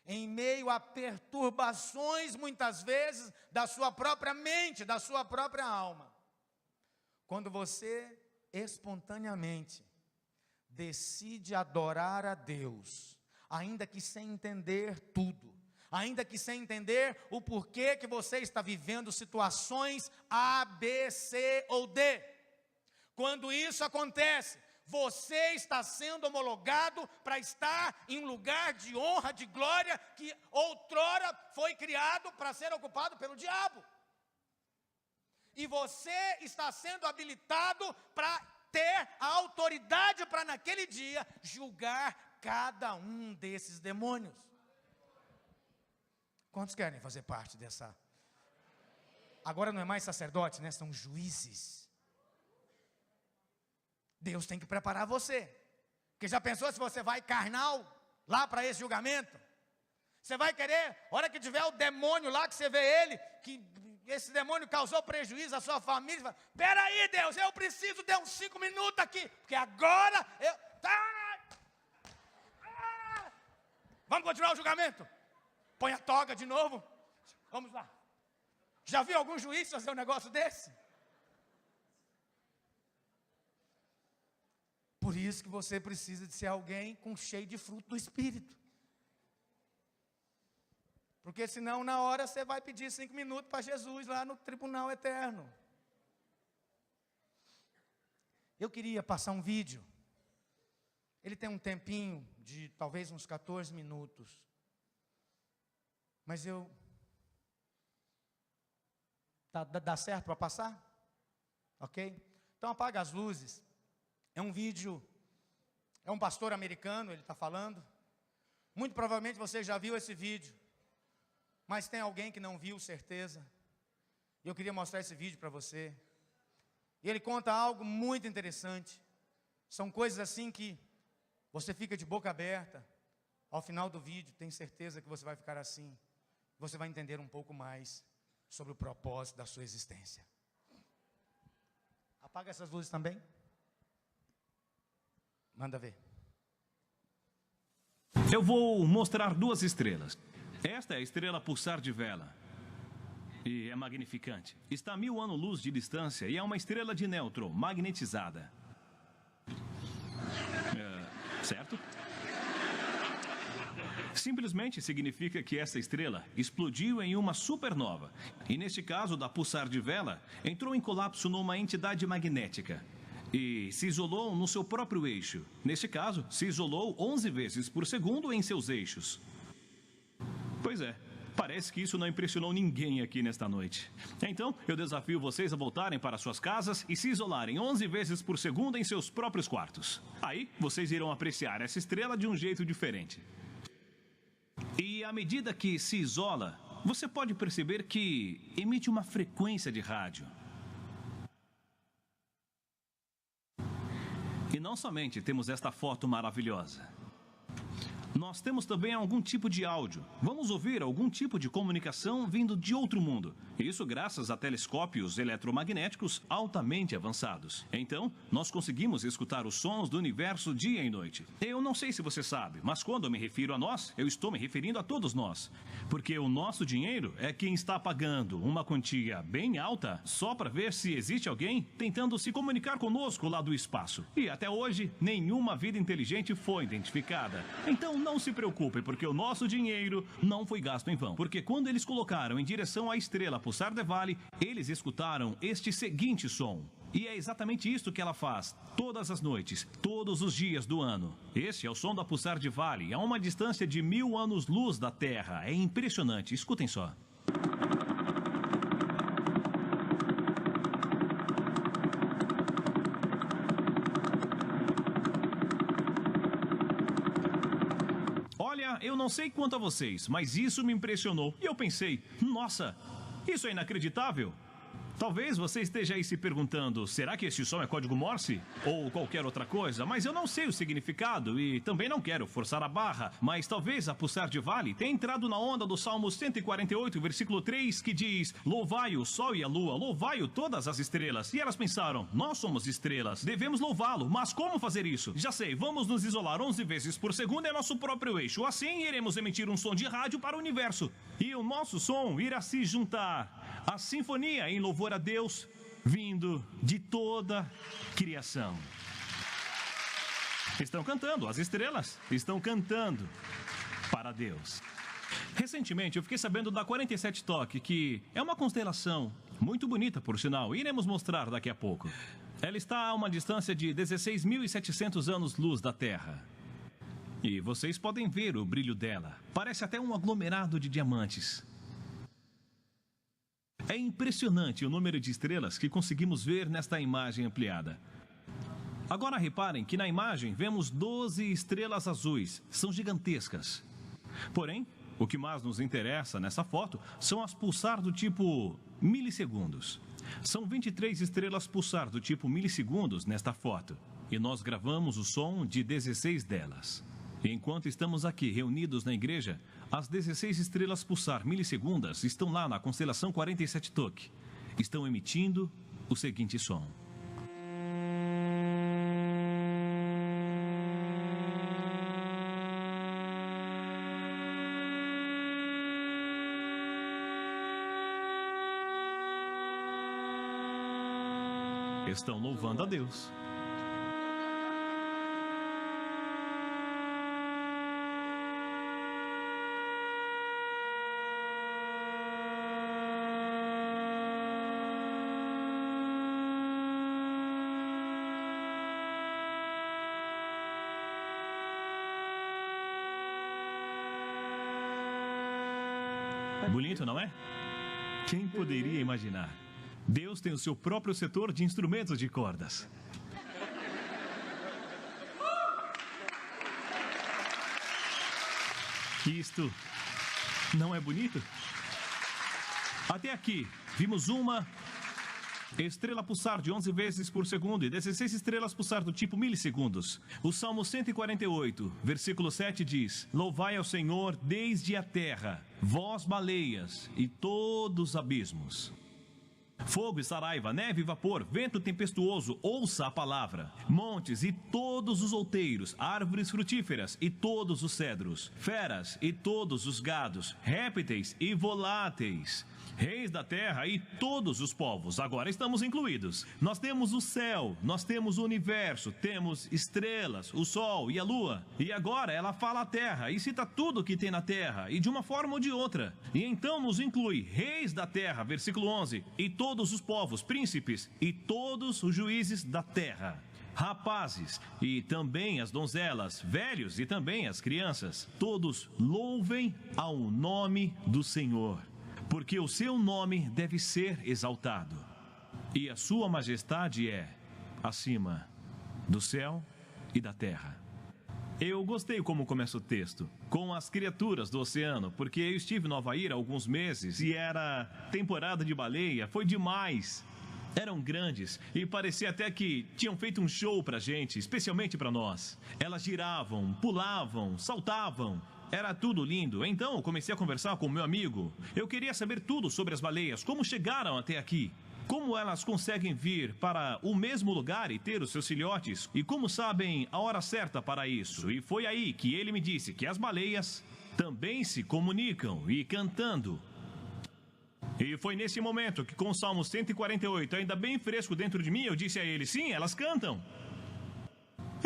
em meio a perturbações muitas vezes da sua própria mente, da sua própria alma, quando você espontaneamente decide adorar a Deus, ainda que sem entender tudo, ainda que sem entender o porquê que você está vivendo situações A, B, C ou D. Quando isso acontece, você está sendo homologado para estar em um lugar de honra, de glória, que outrora foi criado para ser ocupado pelo diabo. E você está sendo habilitado para ter a autoridade para naquele dia julgar cada um desses demônios. Quantos querem fazer parte dessa? Agora não é mais sacerdote, né? São juízes. Deus tem que preparar você. Porque já pensou se você vai carnal lá para esse julgamento? Você vai querer, a hora que tiver o demônio lá, que você vê ele, que esse demônio causou prejuízo à sua família, você fala, peraí Deus, eu preciso de uns 5 minutos aqui, porque agora eu... Vamos continuar o julgamento? Põe a toga de novo. Vamos lá. Já viu algum juiz fazer um negócio desse? Por isso que você precisa de ser alguém cheio de fruto do Espírito. Porque senão na hora você vai pedir 5 minutos para Jesus lá no tribunal eterno. Eu queria passar um vídeo. Ele tem um tempinho de talvez uns 14 minutos. Mas dá certo para passar? Ok? Então apaga as luzes. É um vídeo, é um pastor americano, ele está falando. Muito provavelmente você já viu esse vídeo. Mas tem alguém que não viu, certeza. E eu queria mostrar esse vídeo para você. E ele conta algo muito interessante. São coisas assim que você fica de boca aberta. Ao final do vídeo, tenho certeza que você vai ficar assim. Você vai entender um pouco mais sobre o propósito da sua existência. Apaga essas luzes também. Manda ver. Eu vou mostrar 2 estrelas. Esta é a estrela pulsar de vela. E é magnificante. Está a 1000 anos-luz de distância e é uma estrela de nêutron magnetizada. Certo? Simplesmente significa que essa estrela explodiu em uma supernova. E neste caso da pulsar de vela, entrou em colapso numa entidade magnética. E se isolou no seu próprio eixo. Neste caso, se isolou 11 vezes por segundo em seus eixos. Pois é. Parece que isso não impressionou ninguém aqui nesta noite. Então, eu desafio vocês a voltarem para suas casas e se isolarem 11 vezes por segundo em seus próprios quartos. Aí, vocês irão apreciar essa estrela de um jeito diferente. E à medida que se isola, você pode perceber que emite uma frequência de rádio. E não somente temos esta foto maravilhosa. Nós temos também algum tipo de áudio. Vamos ouvir algum tipo de comunicação vindo de outro mundo. Isso graças a telescópios eletromagnéticos altamente avançados. Então, nós conseguimos escutar os sons do universo dia e noite. Eu não sei se você sabe, mas quando eu me refiro a nós, eu estou me referindo a todos nós. Porque o nosso dinheiro é quem está pagando uma quantia bem alta só para ver se existe alguém tentando se comunicar conosco lá do espaço. E até hoje, nenhuma vida inteligente foi identificada. Então, não se preocupe, porque o nosso dinheiro não foi gasto em vão. Porque quando eles colocaram em direção à estrela Pulsar de Vale, eles escutaram este seguinte som. E é exatamente isso que ela faz, todas as noites, todos os dias do ano. Este é o som da Pulsar de Vale, a uma distância de 1000 anos-luz da Terra. É impressionante, escutem só. Olha, eu não sei quanto a vocês, mas isso me impressionou. E eu pensei, nossa, isso é inacreditável. Talvez você esteja aí se perguntando, será que esse som é código Morse? Ou qualquer outra coisa, mas eu não sei o significado e também não quero forçar a barra, mas talvez a Pulsar de Vale tenha entrado na onda do Salmo 148, versículo 3, que diz, louvai o sol e a lua, louvai-o todas as estrelas. E elas pensaram, nós somos estrelas, devemos louvá-lo, mas como fazer isso? Já sei, vamos nos isolar 11 vezes por segundo em nosso próprio eixo, assim iremos emitir um som de rádio para o universo. E o nosso som irá se juntar à sinfonia em louvor a Deus, vindo de toda a criação. Estão cantando, as estrelas estão cantando para Deus. Recentemente eu fiquei sabendo da 47 Toque, que é uma constelação muito bonita, por sinal, e iremos mostrar daqui a pouco. Ela está a uma distância de 16.700 anos-luz da Terra. E vocês podem ver o brilho dela. Parece até um aglomerado de diamantes. É impressionante o número de estrelas que conseguimos ver nesta imagem ampliada. Agora reparem que na imagem vemos 12 estrelas azuis. São gigantescas. Porém, o que mais nos interessa nessa foto são as pulsar do tipo milissegundos. São 23 estrelas pulsar do tipo milissegundos nesta foto. E nós gravamos o som de 16 delas. Enquanto estamos aqui reunidos na igreja, as 16 estrelas pulsar milissegundas estão lá na constelação 47 Toque. Estão emitindo o seguinte som. Estão louvando a Deus. Bonito, não é? Quem poderia imaginar? Deus tem o seu próprio setor de instrumentos de cordas. Isto não é bonito? Até aqui, vimos uma Estrela pulsar de 11 vezes por segundo e 16 estrelas pulsar do tipo milissegundos. O Salmo 148, versículo 7 diz: Louvai ao Senhor desde a terra, vós baleias e todos os abismos. Fogo e saraiva, neve e vapor, vento tempestuoso, ouça a palavra. Montes e todos os outeiros, árvores frutíferas e todos os cedros, feras e todos os gados, répteis e voláteis, reis da terra e todos os povos, agora estamos incluídos. Nós temos o céu, nós temos o universo, temos estrelas, o sol e a lua. E agora ela fala a terra e cita tudo que tem na terra, e de uma forma ou de outra. E então nos inclui reis da terra, versículo 11, e todos os povos, príncipes e todos os juízes da terra. Rapazes e também as donzelas, velhos e também as crianças, todos louvem ao nome do Senhor, porque o seu nome deve ser exaltado, e a sua majestade é acima do céu e da terra. Eu gostei como começa o texto, com as criaturas do oceano, porque eu estive no Havaí há alguns meses e era temporada de baleia, foi demais. Eram grandes e parecia até que tinham feito um show pra gente, especialmente pra nós. Elas giravam, pulavam, saltavam. Era tudo lindo. Então eu comecei a conversar com o meu amigo. Eu queria saber tudo sobre as baleias, como chegaram até aqui, como elas conseguem vir para o mesmo lugar e ter os seus filhotes, e como sabem a hora certa para isso. E foi aí que ele me disse que as baleias também se comunicam e cantando. E foi nesse momento que, com o Salmo 148 ainda bem fresco dentro de mim, eu disse a ele: sim, elas cantam.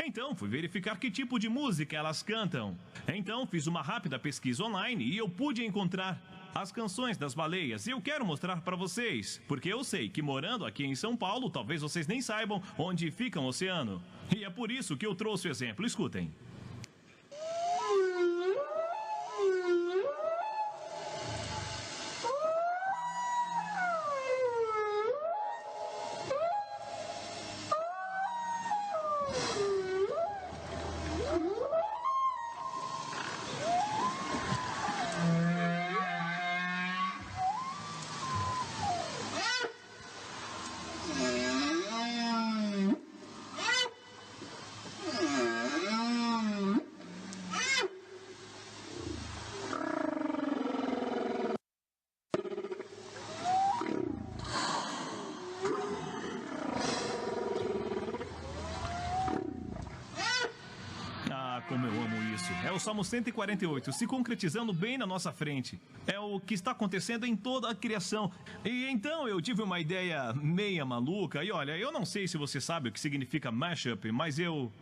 Então, fui verificar que tipo de música elas cantam. Então, fiz uma rápida pesquisa online e eu pude encontrar as canções das baleias. E eu quero mostrar para vocês, porque eu sei que morando aqui em São Paulo, talvez vocês nem saibam onde fica o oceano. E é por isso que eu trouxe o exemplo. Escutem. Como eu amo isso. É o Salmo 148 se concretizando bem na nossa frente. É o que está acontecendo em toda a criação. E então eu tive uma ideia meia maluca. E olha, eu não sei se você sabe o que significa mashup, mas eu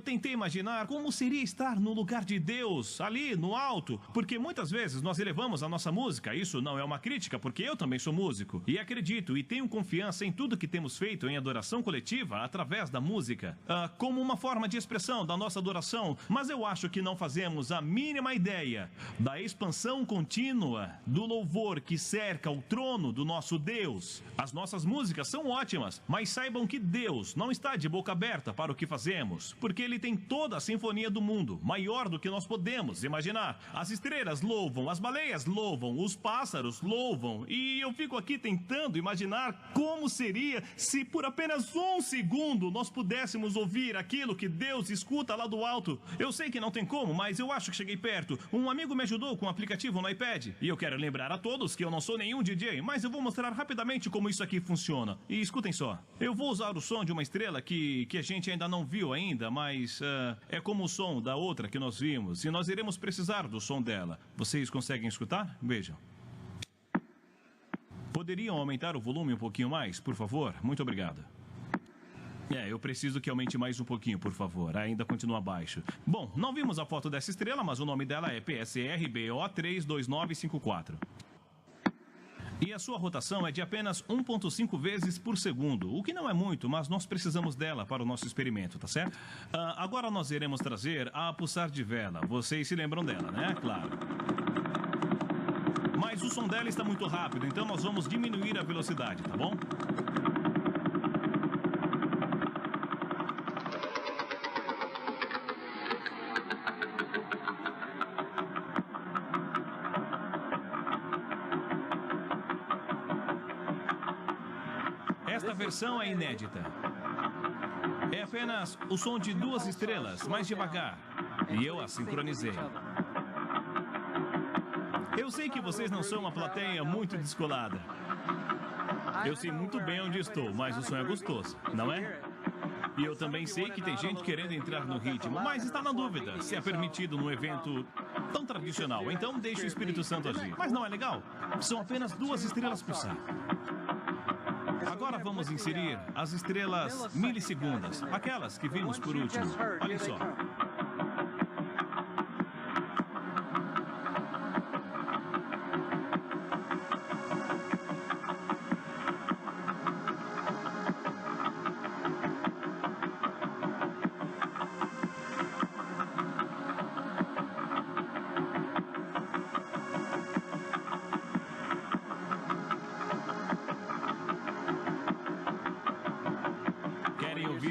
tentei imaginar como seria estar no lugar de Deus, ali no alto, porque muitas vezes nós elevamos a nossa música. Isso não é uma crítica, porque eu também sou músico. E acredito e tenho confiança em tudo que temos feito em adoração coletiva através da música, como uma forma de expressão da nossa adoração. Mas eu acho que não fazemos a mínima ideia da expansão contínua do louvor que cerca o trono do nosso Deus. As nossas músicas são ótimas, mas saibam que Deus não está de boca aberta para o que fazemos, porque Ele tem toda a sinfonia do mundo, maior do que nós podemos imaginar. As estrelas louvam, as baleias louvam, os pássaros louvam, e eu fico aqui tentando imaginar como seria se por apenas um segundo nós pudéssemos ouvir aquilo que Deus escuta lá do alto. Eu sei que não tem como, mas eu acho que cheguei perto. Um amigo me ajudou com um aplicativo no iPad, e eu quero lembrar a todos que eu não sou nenhum DJ, mas eu vou mostrar rapidamente como isso aqui funciona. E escutem só, eu vou usar o som de uma estrela que a gente ainda não viu ainda, mas é como o som da outra que nós vimos, e nós iremos precisar do som dela. Vocês conseguem escutar? Vejam. Poderiam aumentar o volume um pouquinho mais, por favor? Muito obrigado. Eu preciso que aumente mais um pouquinho, por favor. Ainda continua baixo. Bom, não vimos a foto dessa estrela, mas o nome dela é PSRBO 32954. E a sua rotação é de apenas 1,5 vezes por segundo, o que não é muito, mas nós precisamos dela para o nosso experimento, tá certo? Agora nós iremos trazer a pulsar de vela. Vocês se lembram dela, né? Claro. Mas o som dela está muito rápido, então nós vamos diminuir a velocidade, tá bom? Esta versão é inédita. É apenas o som de 2 estrelas, mais devagar. E eu a sincronizei. Eu sei que vocês não são uma plateia muito descolada. Eu sei muito bem onde estou, mas o som é gostoso, não é? E eu também sei que tem gente querendo entrar no ritmo, mas está na dúvida se é permitido num evento tão tradicional. Então deixe o Espírito Santo agir. Mas não é legal? São apenas 2 estrelas pulsar. Agora vamos inserir as estrelas milissegundas, aquelas que vimos por último. Olhem só.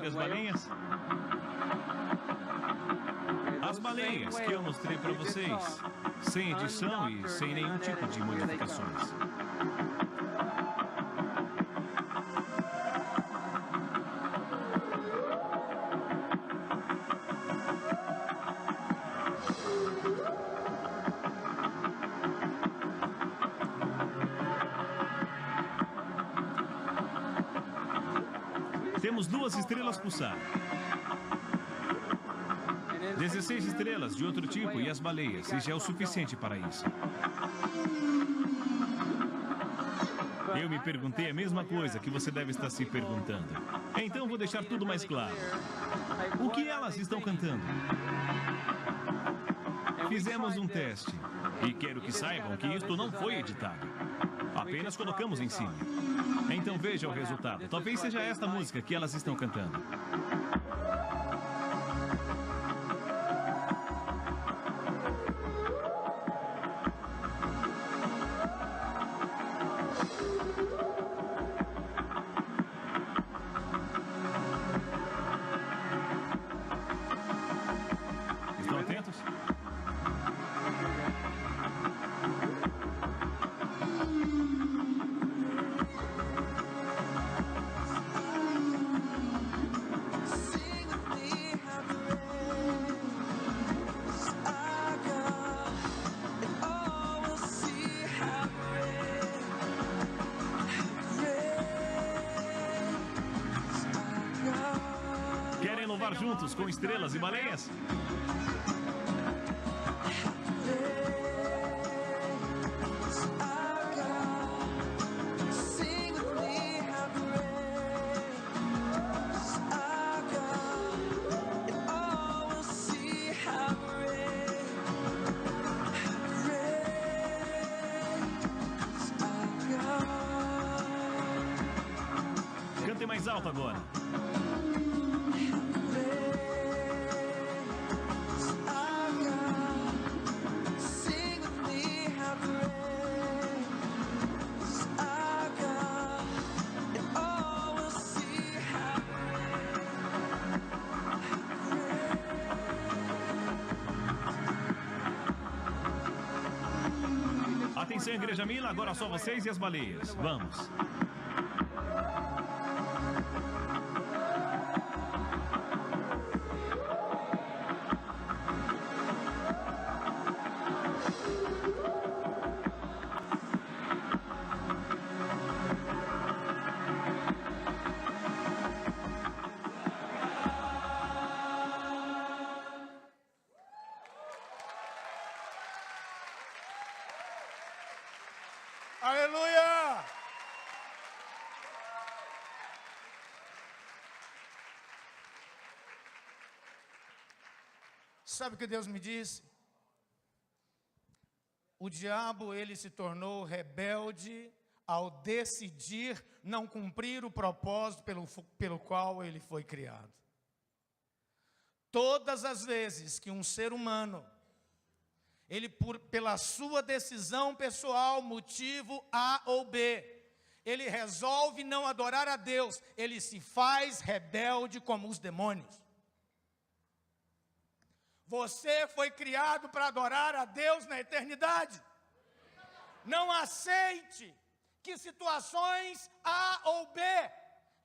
As baleias? As baleias que eu mostrei para vocês, sem edição e sem nenhum tipo de modificações. Temos 2 estrelas pulsar. 16 estrelas de outro tipo e as baleias, e já é o suficiente para isso. Eu me perguntei a mesma coisa que você deve estar se perguntando. Então vou deixar tudo mais claro. O que elas estão cantando? Fizemos um teste. E quero que saibam que isto não foi editado. Apenas colocamos em cima. Então veja o resultado. Talvez seja esta música que elas estão cantando. Estão atentos? Querem louvar juntos com estrelas e baleias? Cantem mais alto agora. Atenção, Igreja Mila, agora só vocês e as baleias. Vamos. Aleluia! Sabe o que Deus me disse? O diabo, ele se tornou rebelde ao decidir não cumprir o propósito pelo qual ele foi criado. Todas as vezes que um ser humano, ele pela sua decisão pessoal, motivo A ou B, ele resolve não adorar a Deus, ele se faz rebelde como os demônios. Você foi criado para adorar a Deus na eternidade. Não aceite que situações A ou B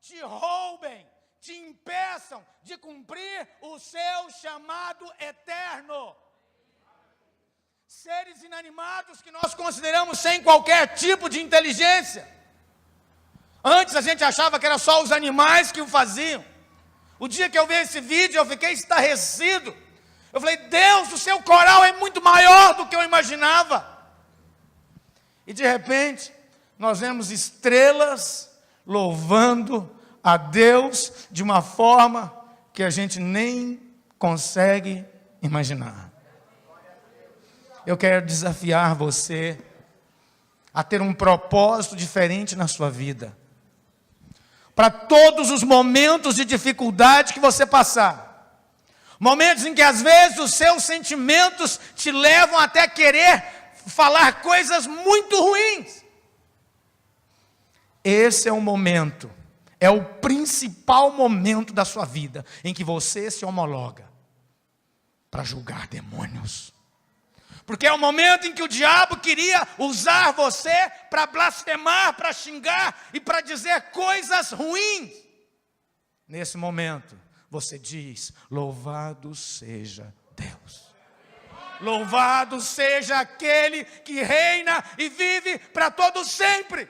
te roubem, te impeçam de cumprir o seu chamado eterno. Seres inanimados que nós consideramos sem qualquer tipo de inteligência. Antes a gente achava que era só os animais que o faziam. O dia que eu vi esse vídeo eu fiquei estarrecido. Eu falei, Deus, o seu coral é muito maior do que eu imaginava. E de repente, nós vemos estrelas louvando a Deus de uma forma que a gente nem consegue imaginar. Eu quero desafiar você a ter um propósito diferente na sua vida. Para todos os momentos de dificuldade que você passar. Momentos em que às vezes os seus sentimentos te levam até querer falar coisas muito ruins. Esse é o momento, é o principal momento da sua vida em que você se homologa para julgar demônios. Porque é o momento em que o diabo queria usar você para blasfemar, para xingar e para dizer coisas ruins. Nesse momento, você diz, louvado seja Deus. Louvado seja aquele que reina e vive para todo sempre.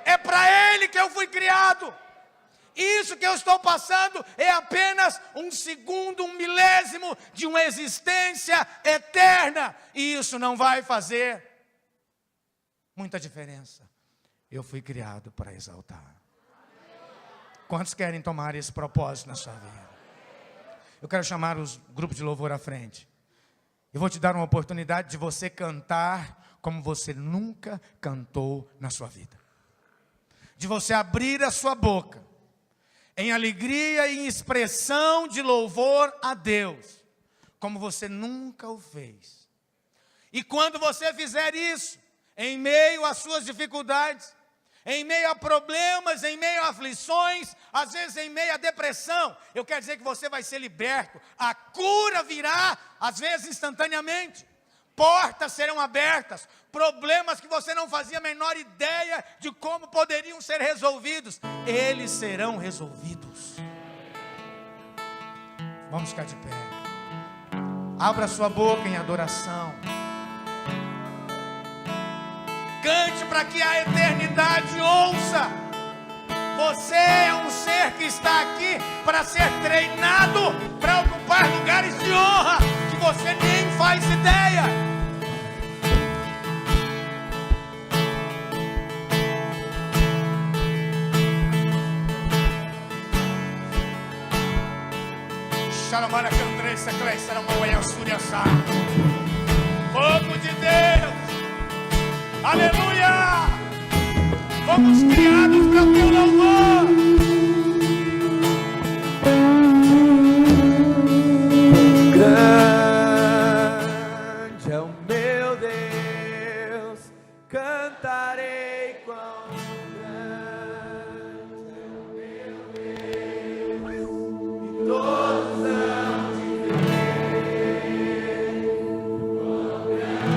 É para Ele que eu fui criado. Isso que eu estou passando é apenas um segundo, um milésimo de uma existência eterna. E isso não vai fazer muita diferença. Eu fui criado para exaltar. Quantos querem tomar esse propósito na sua vida? Eu quero chamar os grupos de louvor à frente. Eu vou te dar uma oportunidade de você cantar como você nunca cantou na sua vida. De você abrir a sua boca em alegria e em expressão de louvor a Deus, como você nunca o fez. E quando você fizer isso, em meio às suas dificuldades, em meio a problemas, em meio a aflições, às vezes em meio a depressão, eu quero dizer que você vai ser liberto. A cura virá, às vezes instantaneamente. Portas serão abertas, problemas que você não fazia a menor ideia de como poderiam ser resolvidos, eles serão resolvidos. Vamos ficar de pé. Abra sua boca em adoração. Cante para que a eternidade ouça. Você é um ser que está aqui para ser treinado, para ocupar lugares de honra que você nem faz ideia. Fogo de Deus, aleluia! Fomos criados para o teu louvor. Grande é o meu Deus, cantarei quão grande é o meu Deus, e todos hão de ver quão grande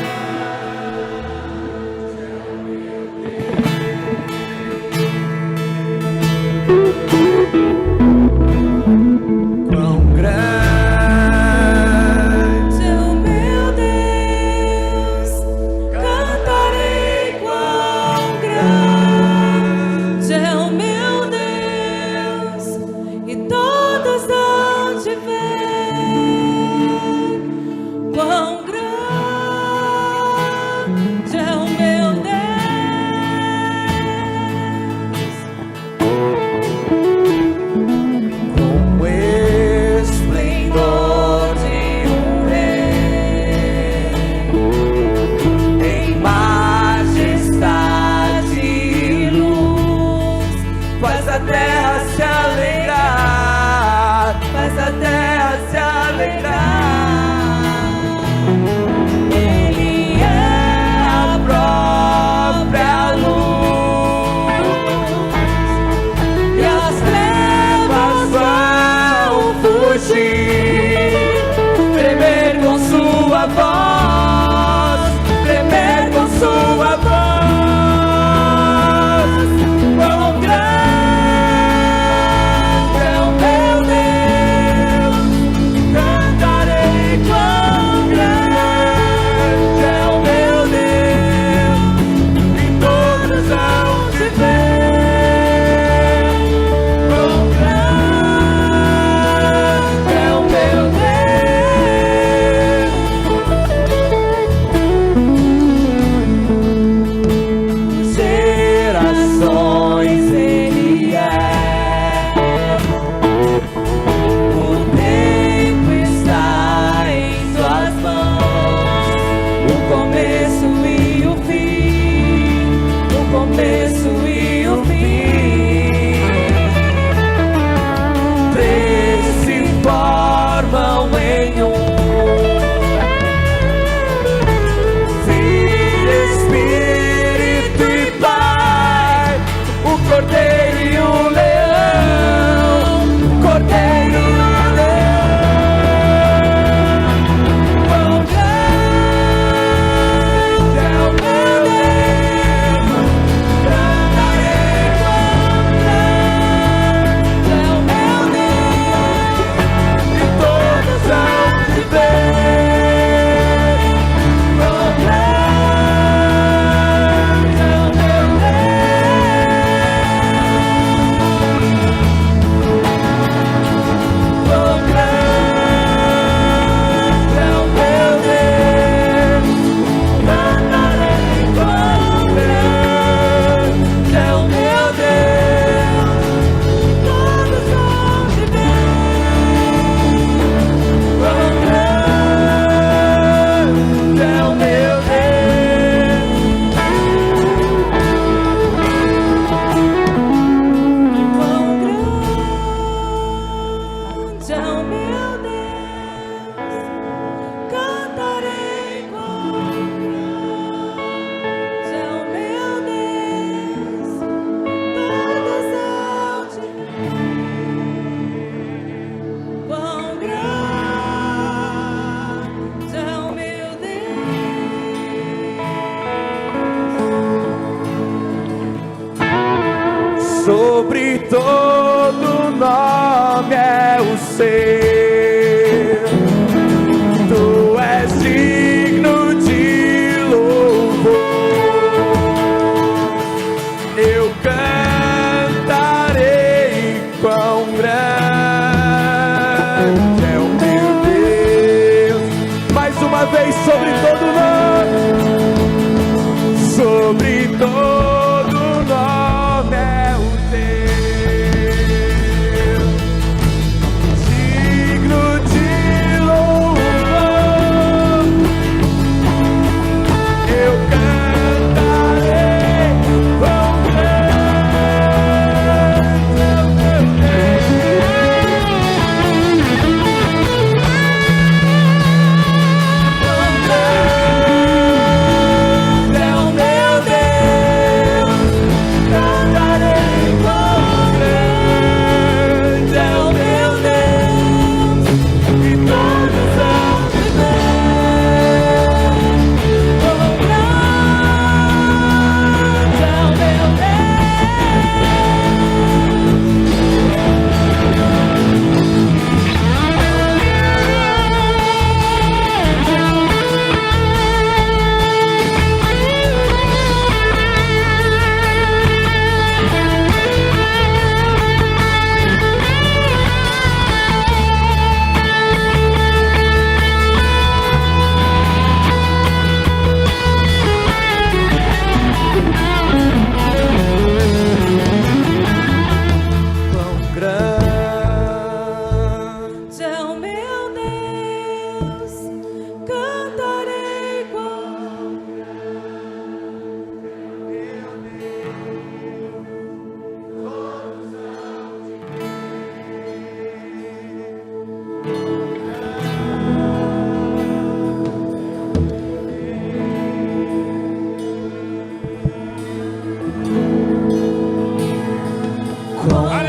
é o meu Deus. Quão grande Meu Deus, cantarei quão todo nome é o seu. Tu és digno de louvor. Eu cantarei quão grande é o meu Deus. Mais uma vez, sobre todo nome, sobre todo nome é o teu, digno de louvor. Eu cantarei quão grande é o meu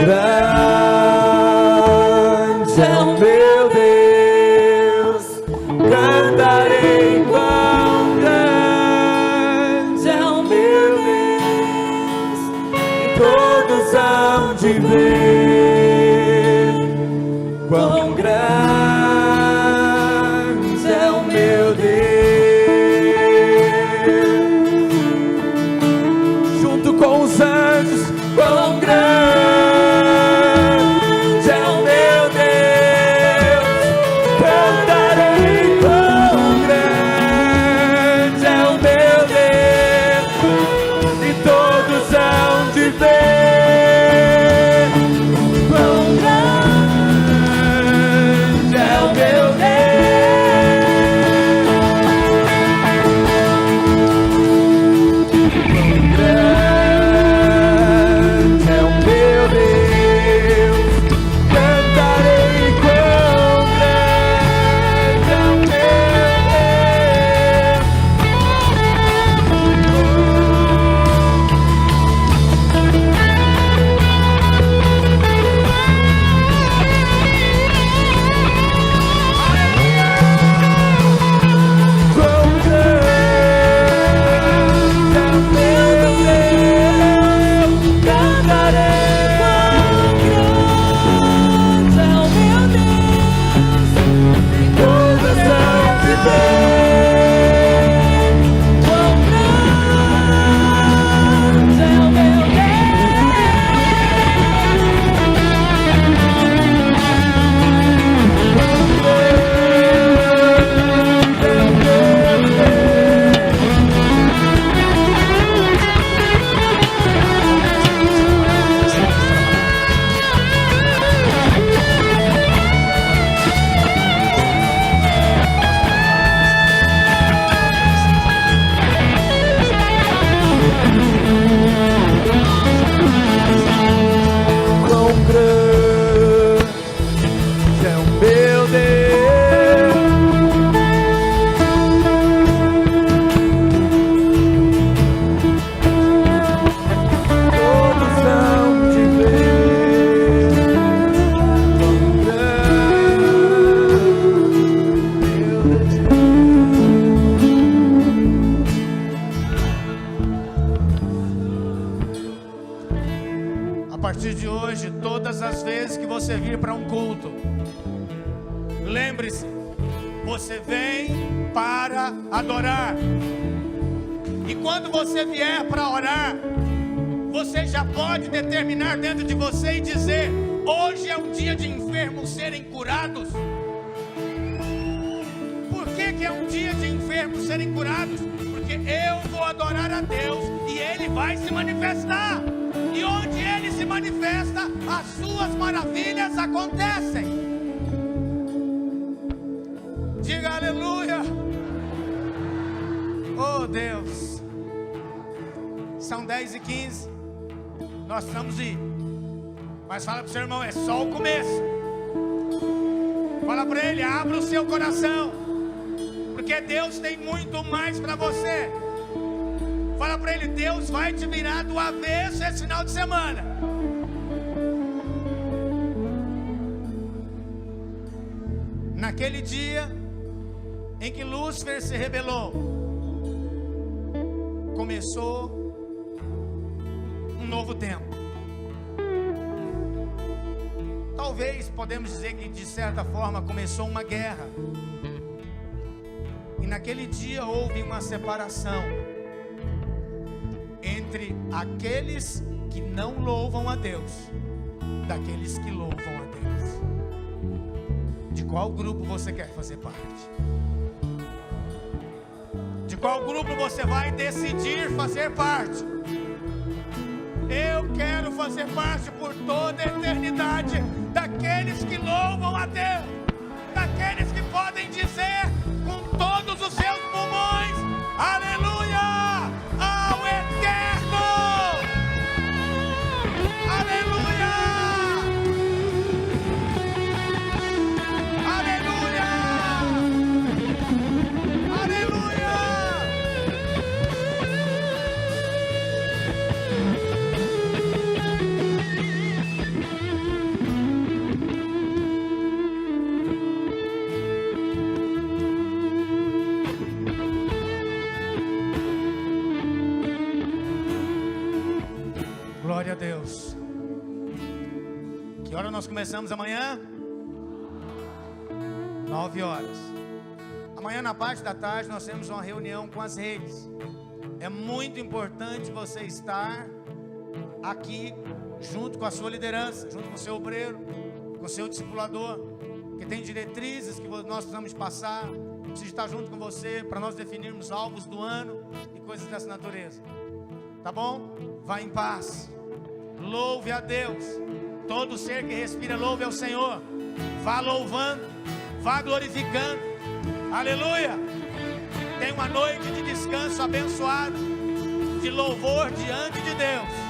grande é o meu Deus, cantarei quão grande é o meu Deus, e todos hão de ver quão grande é o meu Deus, junto com os anjos, quão grande partir de hoje, todas as vezes que você vir para um culto, lembre-se, você vem para adorar. E quando você vier para orar, você já pode determinar dentro de você e dizer: hoje é um dia de enfermos serem curados. Por que é um dia de enfermos serem curados? Porque eu vou adorar a Deus e Ele vai se manifestar. E onde Ele se manifesta, as suas maravilhas acontecem. Diga aleluia. Oh Deus. São 10h15. Nós precisamos ir. Mas fala para o seu irmão, é só o começo. Fala para ele, abra o seu coração, porque Deus tem muito mais para você. Fala para ele, Deus vai te virar do avesso esse final de semana. Naquele dia em que Lúcifer se rebelou, começou um novo tempo. Talvez podemos dizer que de certa forma começou uma guerra. E naquele dia houve uma separação entre aqueles que não louvam a Deus, daqueles que louvam a Deus. De qual grupo você quer fazer parte? De qual grupo você vai decidir fazer parte? Eu quero fazer parte por toda a eternidade daqueles que louvam a Deus, daqueles que podem dizer com todos os seus pulmões: aleluia ao eterno, aleluia, aleluia, aleluia. Glória a Deus. Que hora nós começamos amanhã? 9h. Amanhã na parte da tarde nós temos uma reunião com as redes. É muito importante você estar aqui junto com a sua liderança, junto com o seu obreiro, com o seu discipulador, que tem diretrizes que nós precisamos passar. Preciso estar junto com você para nós definirmos alvos do ano e coisas dessa natureza. Tá bom? Vá em paz. Louve a Deus. Todo ser que respira, louve ao Senhor. Vá louvando, vá glorificando. Aleluia. Tenha uma noite de descanso abençoada, de louvor diante de Deus.